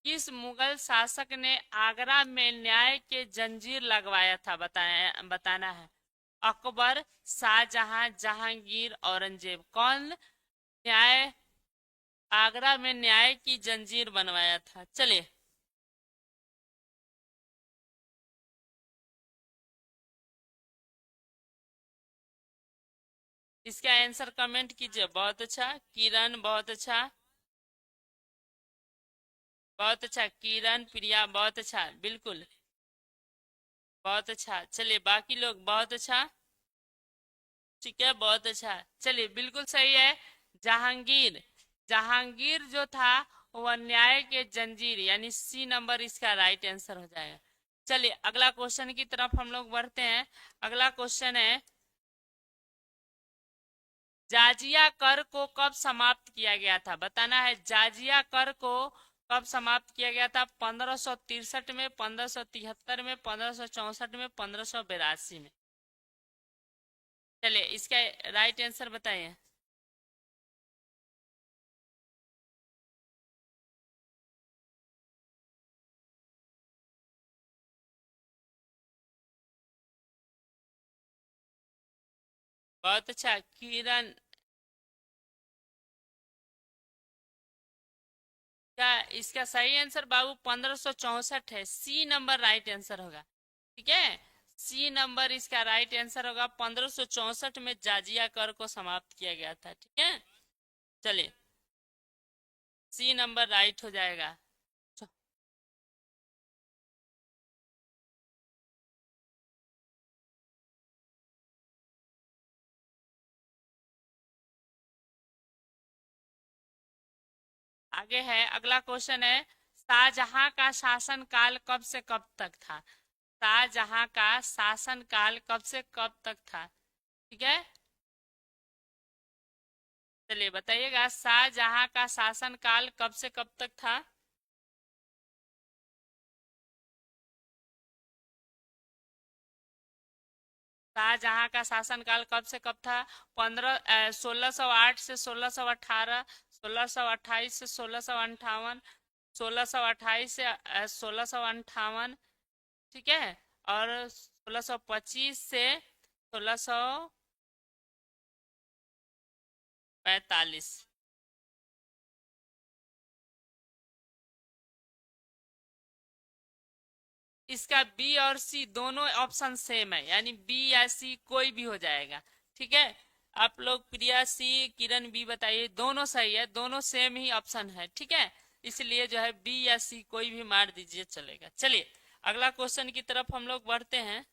किस मुगल शासक ने आगरा में न्याय के जंजीर लगवाया था, बताना है। अकबर, शाहजहां, जहांगीर, औरंगजेब। कौन न्याय आगरा में न्याय की जंजीर बनवाया था? चलिए इसका आंसर कमेंट कीजिए। बहुत अच्छा किरण, बहुत अच्छा। बहुत अच्छा किरण, प्रिया बहुत अच्छा, बिल्कुल बहुत अच्छा। चलिए बाकी लोग बहुत अच्छा। ठीक है बहुत अच्छा। चलिए बिल्कुल सही है, जहांगीर। जहांगीर जो था वह न्याय के जंजीर, यानी सी नंबर इसका राइट आंसर हो जाएगा। चलिए अगला क्वेश्चन की तरफ हम लोग बढ़ते हैं। अगला क्वेश्चन है, जाजिया कर को कब समाप्त किया गया था, बताना है। जाजिया कर को कब समाप्त किया गया था? 1563 में, 1573 में, 1564 में, 1582 में। चलिए इसका राइट आंसर बताइए। बहुत अच्छा किरण। क्या इसका सही आंसर बाबू 1564 है, सी नंबर राइट आंसर होगा। ठीक है, सी नंबर इसका राइट आंसर होगा। 1564 में जाजिया कर को समाप्त किया गया था। ठीक है, चलिए सी नंबर राइट हो जाएगा। च- आगे है, अगला क्वेश्चन है, शाहजहां का शासन काल कब से कब तक था? शाहजहां का शासन काल कब से कब तक था? ठीक है, चलिए बताइएगा, शाहजहां का शासन काल कब से कब तक था? शाहजहां का शासनकाल कब से कब था? 1608 से 1618, 1628 से 1658, 1628 से 1658, ठीक है, और 1625 से 1645। इसका बी और सी दोनों ऑप्शन सेम है, यानी बी या सी कोई भी हो जाएगा। ठीक है, आप लोग प्रिया सी, किरण बी बताइए, दोनों सही है, दोनों सेम ही ऑप्शन है। ठीक है, इसलिए जो है बी या सी कोई भी मार दीजिए चलेगा। चलिए अगला क्वेश्चन की तरफ हम लोग बढ़ते हैं।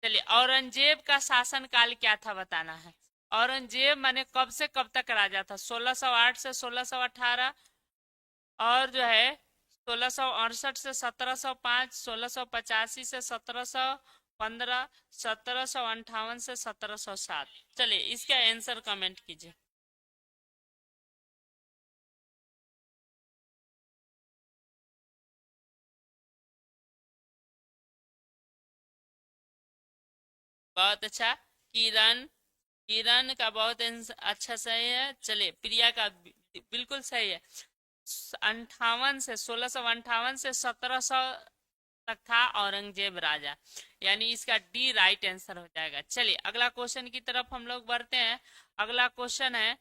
चलिए, औरंगजेब का शासन काल क्या था बताना है। औरंगजेब माने कब से कब तक राजा था? 1608 से 1618, और जो है 1668 से 1705, 1685 से 1715, 1758 से 1707। चलिए इसका आंसर कमेंट कीजिए। बहुत अच्छा, किरण, किरण का बहुत अच्छा सही है। चलिए प्रिया का बिल्कुल सही है। 58 से 1658 से 1700 तक था औरंगजेब राजा, यानी इसका डी राइट आंसर हो जाएगा। चलिए अगला क्वेश्चन की तरफ हम लोग बढ़ते हैं। अगला क्वेश्चन है,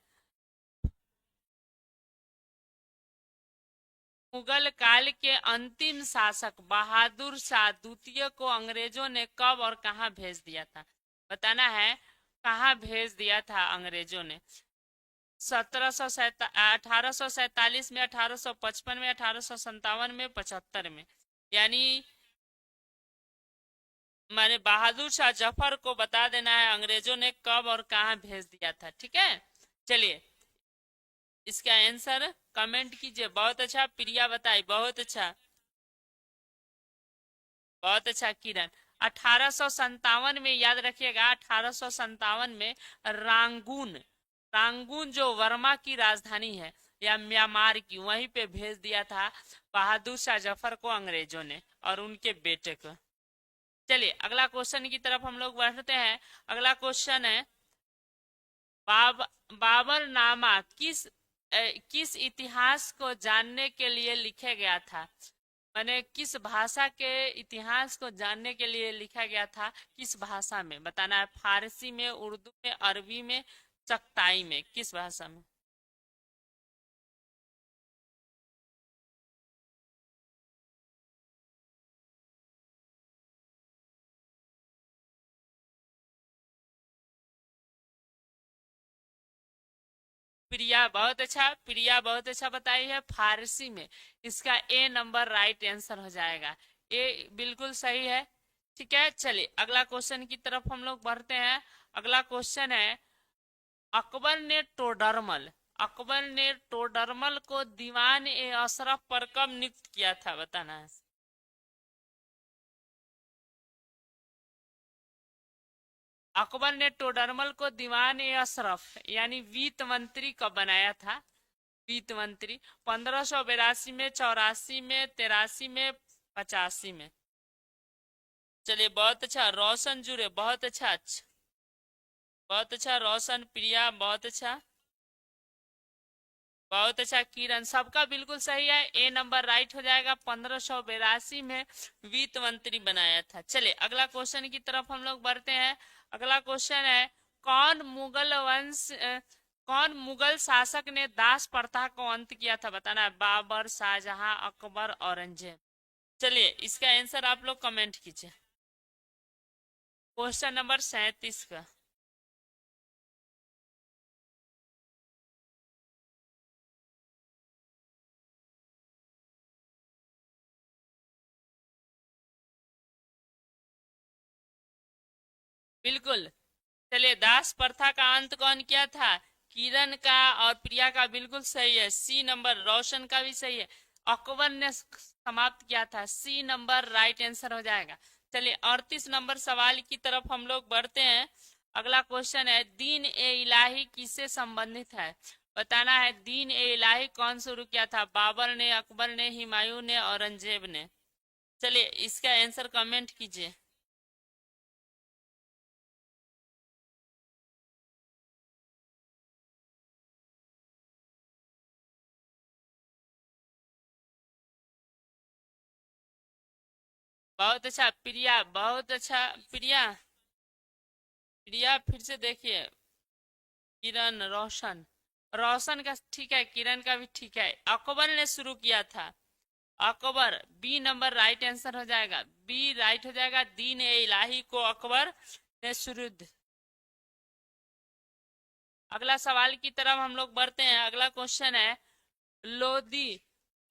मुगल काल के अंतिम शासक बहादुर शाह द्वितीय को अंग्रेजों ने कब और कहां भेज दिया था? बताना है, कहां भेज दिया था अंग्रेजों ने? 1847 में, 1855 में, 1857 में, 75 में। यानी मैंने बहादुर शाह जफर को बता देना है अंग्रेजों ने कब और कहां भेज दिया था। ठीक है, चलिए इसका आंसर कमेंट कीजिए। बहुत अच्छा प्रिया बताई, बहुत अच्छा, बहुत अच्छा किरण। 1857 में, याद रखिएगा 1857 में रांगून, रांगून जो वर्मा की राजधानी है या म्यांमार की, वहीं पे भेज दिया था बहादुर शाह जफर को अंग्रेजों ने और उनके बेटे को। चलिए अगला क्वेश्चन की तरफ हम लोग बढ़ते हैं। अगला क्वेश्चन है, बाबर नामा किस इतिहास को जानने के लिए लिखा गया था? मैंने किस भाषा के इतिहास को जानने के लिए लिखा गया था? किस भाषा में बताना है? फारसी में, उर्दू में, अरबी में, चगताई में, किस भाषा में? प्रिया बहुत अच्छा, प्रिया बहुत अच्छा बताई है, फारसी में। इसका ए नंबर राइट आंसर हो जाएगा, ए बिल्कुल सही है। ठीक है, चलिए अगला क्वेश्चन की तरफ हम लोग बढ़ते हैं। अगला क्वेश्चन है, अकबर ने टोडरमल, अकबर ने टोडरमल को दीवान ए अशरफ पर कब नियुक्त किया था? बताना है। अकबर ने टोडरमल को दीवान ए अशरफ यानी वित्त मंत्री कब बनाया था? वित्त मंत्री 1582 में, 84 में, 83 में, 85 में। चलिए बहुत अच्छा, रोशन जुड़े, बहुत अच्छा, अच्छा बहुत अच्छा रोशन, प्रिया बहुत अच्छा, बहुत अच्छा किरण, सबका बिल्कुल सही है, ए नंबर राइट हो जाएगा। 1582 में वित्त मंत्री बनाया था। चलिए अगला क्वेश्चन की तरफ हम लोग बढ़ते हैं। अगला क्वेश्चन है, कौन मुगल वंश कौन मुगल शासक ने दास प्रथा को अंत किया था? बताना है। बाबर, शाहजहां, अकबर, औरंगजेब। चलिए इसका आंसर आप लोग कमेंट कीजिए। क्वेश्चन नंबर 37 का। बिल्कुल, चलिए दास प्रथा का अंत कौन किया था? किरण का और प्रिया का बिल्कुल सही है, सी नंबर। रोशन का भी सही है। अकबर ने समाप्त किया था, सी नंबर राइट आंसर हो जाएगा। चलिए 38 नंबर सवाल की तरफ हम लोग बढ़ते हैं। अगला क्वेश्चन है, दीन ए इलाही किससे संबंधित है? बताना है दीन ए इलाही कौन शुरू किया था? बाबर ने, अकबर ने, हुमायूं ने, औरंगजेब ने? चलिए इसका आंसर कमेंट कीजिए। बहुत अच्छा प्रिया, बहुत अच्छा प्रिया। प्रिया फिर से देखिए। किरण, रोशन, रोशन का ठीक है, किरण का भी ठीक है। अकबर ने शुरू किया था, Akbar, B number right answer हो जाएगा, बी राइट हो जाएगा। दीन ए इलाही को अकबर ने शुरू। अगला सवाल की तरफ हम लोग बढ़ते हैं। अगला क्वेश्चन है, लोदी,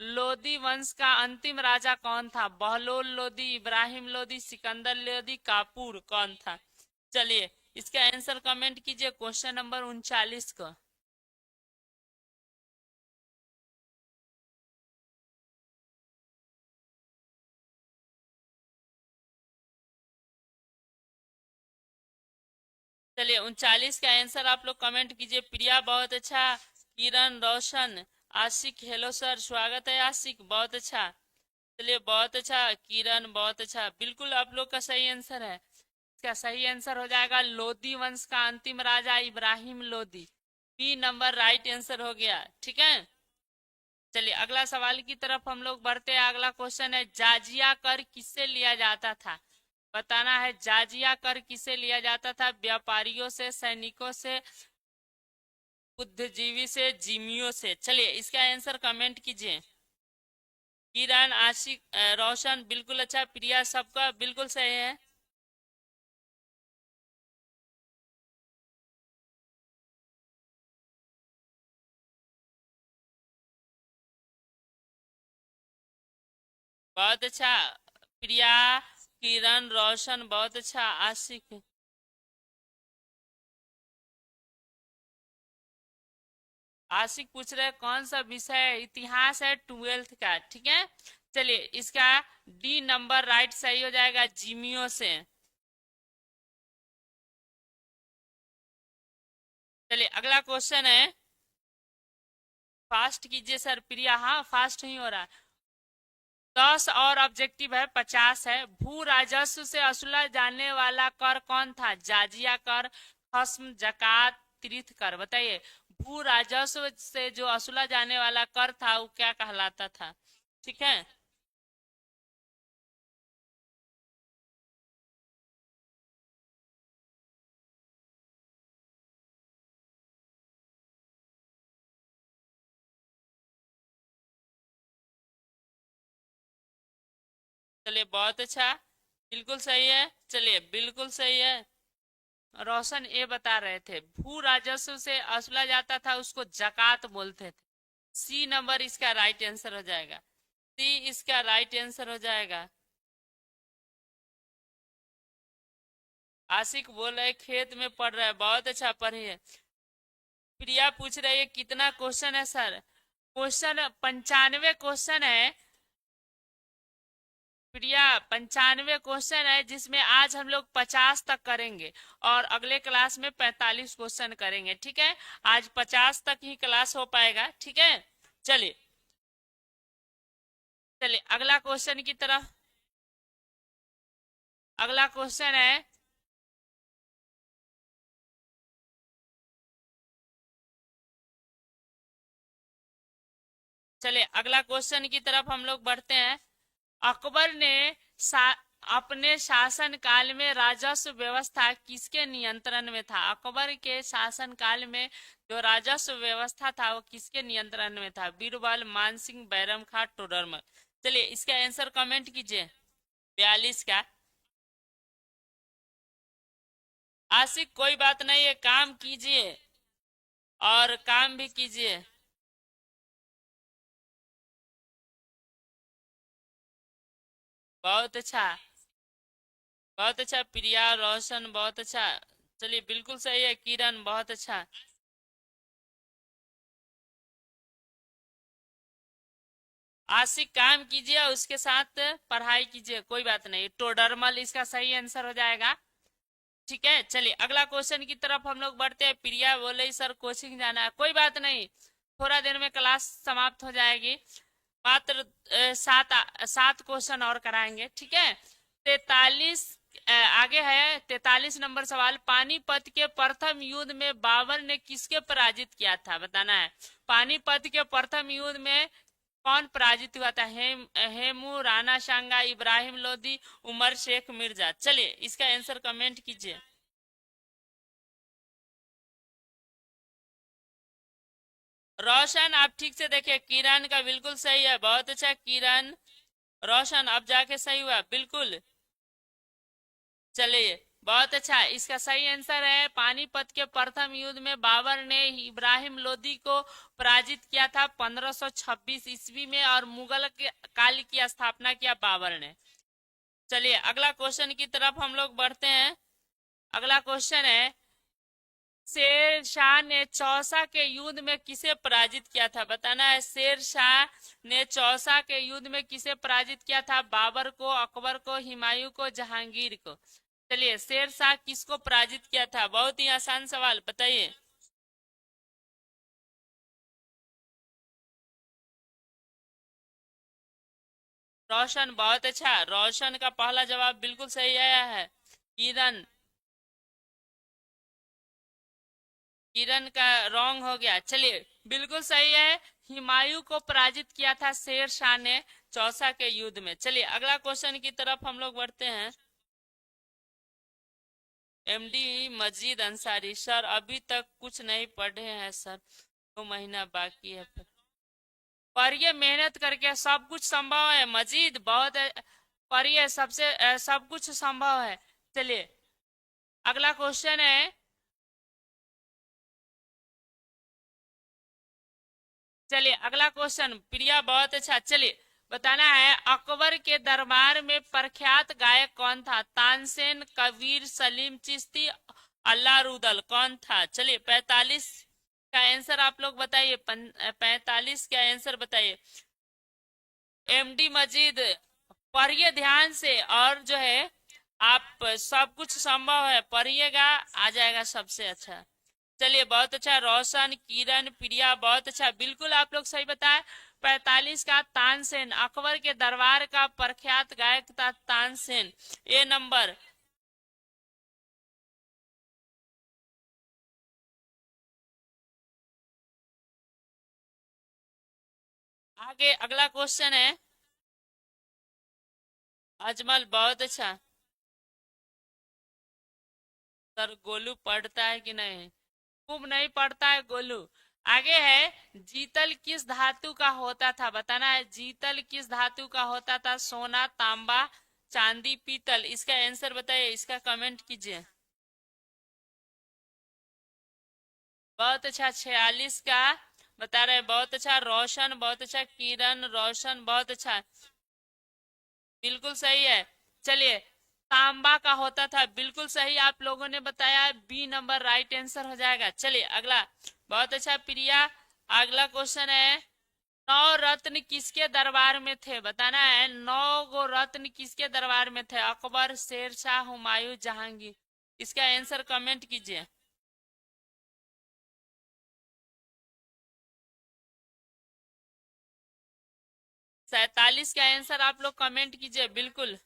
लोदी वंश का अंतिम राजा कौन था? बहलोल लोदी, इब्राहिम लोदी, सिकंदर लोदी, कापूर कौन था? चलिए इसका आंसर कमेंट कीजिए क्वेश्चन नंबर 39 को। चलिए 39 का आंसर आप लोग कमेंट कीजिए। प्रिया बहुत अच्छा, किरण, रोशन, आशिक, हेलो सर, स्वागत है आशिक, बहुत अच्छा। चलिए बहुत अच्छा किरण, बहुत अच्छा, बिल्कुल आप लोग का सही आंसर है। इसका सही आंसर हो जाएगा लोदी वंश का अंतिम राजा Ibrahim Lodi, B number right answer हो गया। ठीक है, चलिए अगला सवाल की तरफ हम लोग बढ़ते हैं। अगला क्वेश्चन है, जाजिया कर किससे लिया जाता था? बताना है जाजिया कर किससे लिया जाता था? व्यापारियों से, सैनिकों से, बुद्धिजीवी से, जिमियों से? चलिए इसका आंसर कमेंट कीजिए। किरण, आशिक, रोशन बिल्कुल अच्छा, प्रिया सबका बिल्कुल सही है। बहुत अच्छा प्रिया, किरण, रोशन बहुत अच्छा, आशिक। आशिक पूछ रहे कौन सा विषय है? इतिहास है, 12th का। ठीक है, चलिए इसका डी नंबर राइट सही हो जाएगा, जिमियो से। चलिए अगला क्वेश्चन है, फास्ट कीजिए सर प्रिया, हाँ फास्ट ही हो रहा है। 10 और ऑब्जेक्टिव है, 50 है। भू राजस्व से असुला जाने वाला कर कौन था? जाजिया कर, खस्म, जकात, तीर्थ कर? बताइए, भू राजस्व से जो असुला जाने वाला कर था वो क्या कहलाता था? ठीक है, चलिए बहुत अच्छा, बिल्कुल सही है। चलिए बिल्कुल सही है। रोशन ये बता रहे थे भू राजस्व से असुला जाता था उसको जकात बोलते थे। सी नंबर इसका राइट आंसर हो जाएगा, सी इसका राइट आंसर हो जाएगा। आशिक बोल रहे खेत में पढ़ रहा है, बहुत अच्छा पढ़िए। प्रिया पूछ रही है कितना क्वेश्चन है सर? क्वेश्चन 95 क्वेश्चन है प्रिया, 95 क्वेश्चन है जिसमें आज हम लोग 50 तक करेंगे और अगले क्लास में 45 क्वेश्चन करेंगे। ठीक है, आज 50 तक ही क्लास हो पाएगा। ठीक है, चलिए, चलिए अगला क्वेश्चन की तरफ। अगला क्वेश्चन है, चलिए अगला क्वेश्चन की तरफ हम लोग बढ़ते हैं। अकबर ने अपने शासन काल में राजस्व व्यवस्था किसके नियंत्रण में था? अकबर के शासन काल में जो राजस्व व्यवस्था था वो किसके नियंत्रण में था? बीरबल, मानसिंह, बैरम खां, टोडरमल? चलिए इसका आंसर कमेंट कीजिए। 42 का। आशिक कोई बात नहीं है, काम कीजिए और काम भी कीजिए। बहुत अच्छा, बहुत अच्छा प्रिया, रोशन बहुत अच्छा। चलिए बिल्कुल सही है, किरण बहुत अच्छा। आशिक काम कीजिए और उसके साथ पढ़ाई कीजिए, कोई बात नहीं। टोडरमल इसका सही आंसर हो जाएगा। ठीक है, चलिए अगला क्वेश्चन की तरफ हम लोग बढ़ते हैं। प्रिया बोले सर कोचिंग जाना है, कोई बात नहीं, थोड़ा देर में क्लास समाप्त हो जाएगी। मात्र सात क्वेश्चन और कराएंगे, ठीक है। 43 आगे है 43 नंबर सवाल। पानीपत के प्रथम युद्ध में बाबर ने किसके पराजित किया था, बताना है। पानीपत के प्रथम युद्ध में कौन पराजित हुआ था? हेमू, राणा सांगा, इब्राहिम लोदी, उमर शेख मिर्जा। चलिए इसका आंसर कमेंट कीजिए। रोशन आप ठीक से देखिए, किरण का बिल्कुल सही है, बहुत अच्छा किरण। रोशन अब जाके सही हुआ, बिल्कुल। चलिए बहुत अच्छा, इसका सही आंसर है पानीपत के प्रथम युद्ध में बाबर ने इब्राहिम लोदी को पराजित किया था 1526 ईस्वी में, और मुगल के काल की स्थापना किया बाबर ने। चलिए अगला क्वेश्चन की तरफ हम लोग बढ़ते हैं। अगला क्वेश्चन है, शेर शाह ने चौसा के युद्ध में किसे पराजित किया था, बताना है। शेर शाह ने चौसा के युद्ध में किसे पराजित किया था? बाबर को, अकबर को, हुमायूं को, जहांगीर को। चलिए शेर शाह किसको पराजित किया था? बहुत ही आसान सवाल, बताइए। रोशन बहुत अच्छा, रोशन का पहला जवाब बिल्कुल सही आया है। किरण, किरण का रॉन्ग हो गया। चलिए बिल्कुल सही है, हुमायूं को पराजित किया था शेर शाह ने चौसा के युद्ध में। चलिए अगला क्वेश्चन की तरफ हम लोग बढ़ते हैं। एमडी मजीद अंसारी सर अभी तक कुछ नहीं पढ़े हैं सर, 2 महीना बाकी है। पढ़िए, मेहनत करके सब कुछ संभव है मजीद, बहुत पढ़िए, सबसे सब कुछ संभव है। चलिए अगला क्वेश्चन है। चलिए अगला क्वेश्चन, प्रिया बहुत अच्छा। चलिए बताना है, अकबर के दरबार में प्रख्यात गायक कौन था? तानसेन, कबीर, सलीम चिश्ती, अल्लाह रुदल, कौन था? चलिए 45 का आंसर आप लोग बताइए, 45 का आंसर बताइए। एमडी मजीद पढ़िए ध्यान से, और जो है आप सब कुछ संभव है, पढ़िएगा, आ जाएगा सबसे अच्छा। चलिए बहुत अच्छा, रोशन, किरण, प्रिया बहुत अच्छा, बिल्कुल आप लोग सही बताए। 45 का तानसेन, अकबर के दरबार का प्रख्यात गायक था तानसेन। ए नंबर। आगे अगला क्वेश्चन है। अजमल बहुत अच्छा। सर गोलू पढ़ता है कि नहीं? खूब नहीं पढ़ता है गोलू। आगे है, जीतल किस धातु का होता था, बताना है। जीतल किस धातु का होता था? सोना, तांबा, चांदी, पीतल। इसका आंसर बताइए, इसका कमेंट कीजिए। बहुत अच्छा, 46 का बता रहे, बहुत अच्छा। रोशन बहुत अच्छा, किरण, रोशन बहुत अच्छा, बिल्कुल सही है। चलिए तांबा का होता था, बिल्कुल सही आप लोगों ने बताया, बी नंबर राइट आंसर हो जाएगा। चलिए अगला, बहुत अच्छा प्रिया। अगला क्वेश्चन है, 9 रत्न किसके दरबार में थे, बताना है। 9 गो रत्न किसके दरबार में थे? अकबर, शेरशाह, हुमायूं, जहांगीर। इसका आंसर कमेंट कीजिए। 47 का आंसर आप लोग कमेंट कीजिए, बिल्कुल।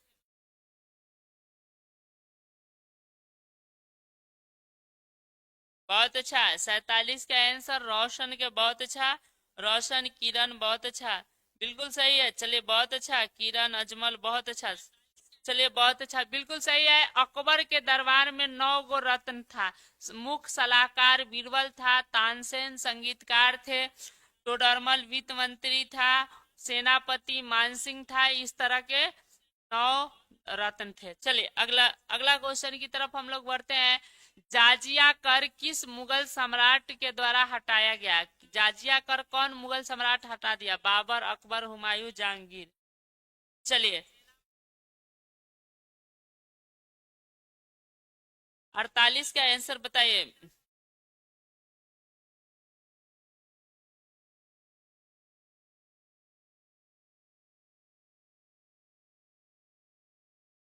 बहुत अच्छा, 47 का आंसर रोशन के, बहुत अच्छा। रोशन, किरण बहुत अच्छा, बिल्कुल सही है। चलिए बहुत अच्छा, किरण, अजमल बहुत अच्छा। चलिए बहुत अच्छा, बिल्कुल सही है। अकबर के दरबार में 9 गो रत्न था। मुख्य सलाहकार बीरबल था, तानसेन संगीतकार थे, टोडरमल वित्त मंत्री था, सेनापति मानसिंह था। इस तरह के 9 रत्न थे। चलिए अगला अगला क्वेश्चन की तरफ हम लोग बढ़ते हैं। जाजिया कर किस मुगल सम्राट के द्वारा हटाया गया? जाजिया कर कौन मुगल सम्राट हटा दिया? बाबर, अकबर, हुमायूं, जहांगीर। चलिए 48 का आंसर बताइए।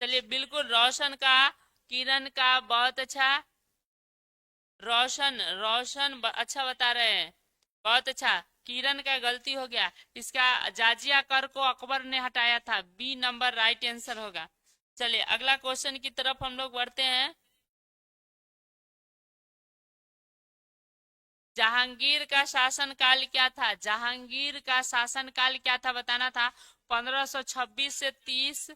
चलिए बिल्कुल रोशन का, किरण का, बहुत अच्छा। रोशन रोशन अच्छा बता रहे हैं, बहुत अच्छा। किरण का गलती हो गया, इसका जाजिया कर को अकबर ने हटाया था, बी नंबर राइट आंसर होगा। चलिए अगला क्वेश्चन की तरफ हम लोग बढ़ते हैं। जहांगीर का शासन काल क्या था? जहांगीर का शासन काल क्या था बताना था। 1526 से 30,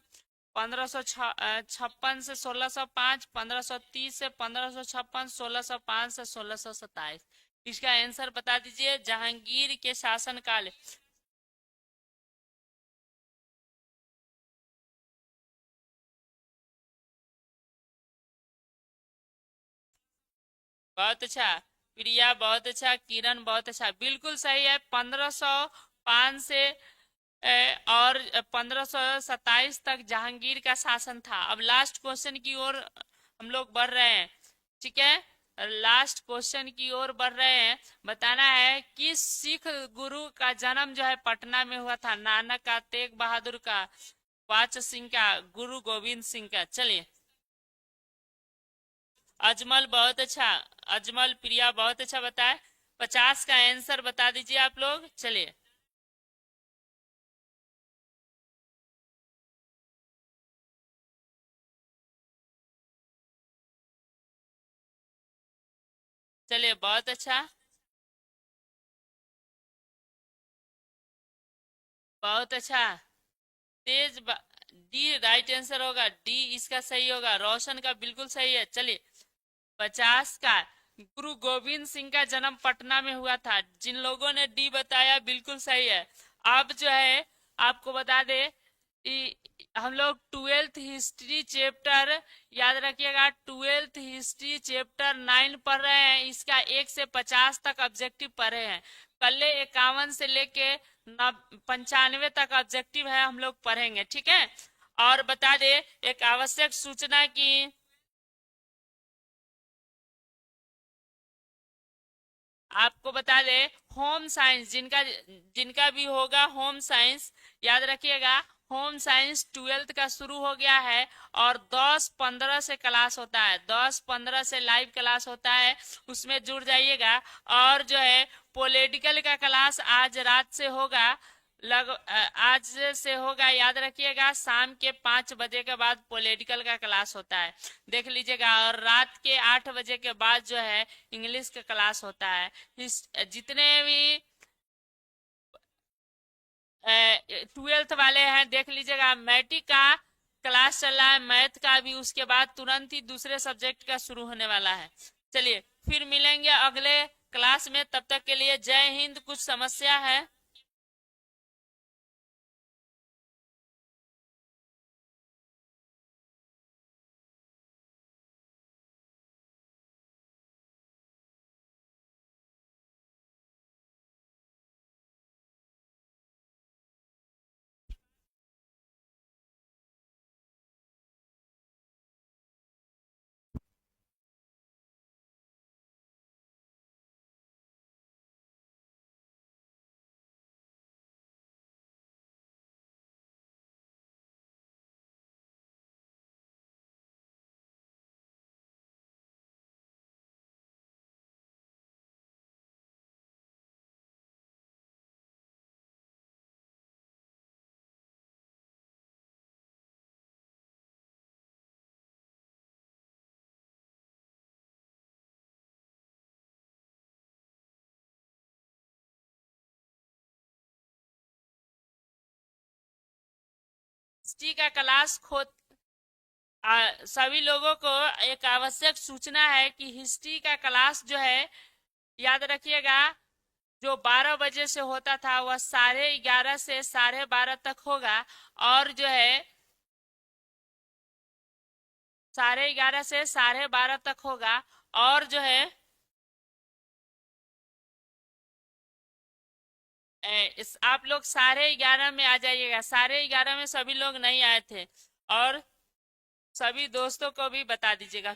1556 से 1605, 1530 से 1556, 1605 से 1627। इसका आंसर बता दीजिए जहांगीर के शासन काल। बहुत अच्छा प्रिया, बहुत अच्छा किरण, बहुत अच्छा, बिल्कुल सही है। 1505 से और 1527 तक जहांगीर का शासन था। अब लास्ट क्वेश्चन की ओर हम लोग बढ़ रहे हैं, ठीक है। लास्ट क्वेश्चन की ओर बढ़ रहे हैं। बताना है कि सिख गुरु का जन्म जो है पटना में हुआ था। नानक का, तेग बहादुर का, पांच सिंह का, गुरु गोविंद सिंह का। चलिए अजमल, बहुत अच्छा। अजमल, प्रिया, बहुत अच्छा बताए। 50 का आंसर बता दीजिए आप लोग। चलिए चलिए, बहुत अच्छा, बहुत अच्छा। डी राइट आंसर होगा, डी इसका सही होगा। रोशन का बिल्कुल सही है। चलिए 50 का, गुरु गोविंद सिंह का जन्म पटना में हुआ था। जिन लोगों ने डी बताया बिल्कुल सही है। अब जो है आपको बता दे, हम लोग ट्वेल्थ हिस्ट्री चैप्टर, याद रखिएगा, ट्वेल्थ हिस्ट्री चैप्टर 9 पढ़ रहे हैं। इसका 1 से 50 तक ऑब्जेक्टिव पढ़े हैं। कल 51 से लेके 95 तक ऑब्जेक्टिव है, हम लोग पढ़ेंगे, ठीक है। और बता दे एक आवश्यक सूचना की, आपको बता दे, होम साइंस जिनका जिनका भी होगा होम साइंस, याद रखिएगा, होम साइंस 12th का शुरू हो गया है। और 10-15 से क्लास होता है, 10-15 से लाइव क्लास होता है, उसमें जुड़ जाइएगा। और जो है पॉलिटिकल का क्लास आज रात से होगा, आज से होगा, याद रखिएगा। शाम के 5 बजे के बाद पॉलिटिकल का क्लास होता है, देख लीजिएगा। और रात के 8 बजे के बाद जो है इंग्लिश का क्लास होता है। जितने भी 12th वाले हैं देख लीजिएगा, मैट्रिक का क्लास चल रहा है, मैथ का भी उसके बाद तुरंत ही दूसरे सब्जेक्ट का शुरू होने वाला है। चलिए फिर मिलेंगे अगले क्लास में, तब तक के लिए जय हिंद। कुछ समस्या है? हिस्ट्री का क्लास खो सभी लोगों को एक आवश्यक सूचना है कि हिस्ट्री का क्लास जो है, याद रखिएगा, जो 12 बजे से होता था वह 11:30 से 12:30 तक होगा। और जो है 11:30 से 12:30 तक होगा। और जो है आप लोग 11:30 में आ जाइएगा। 11:30 में सभी लोग नहीं आए थे, और सभी दोस्तों को भी बता दीजिएगा।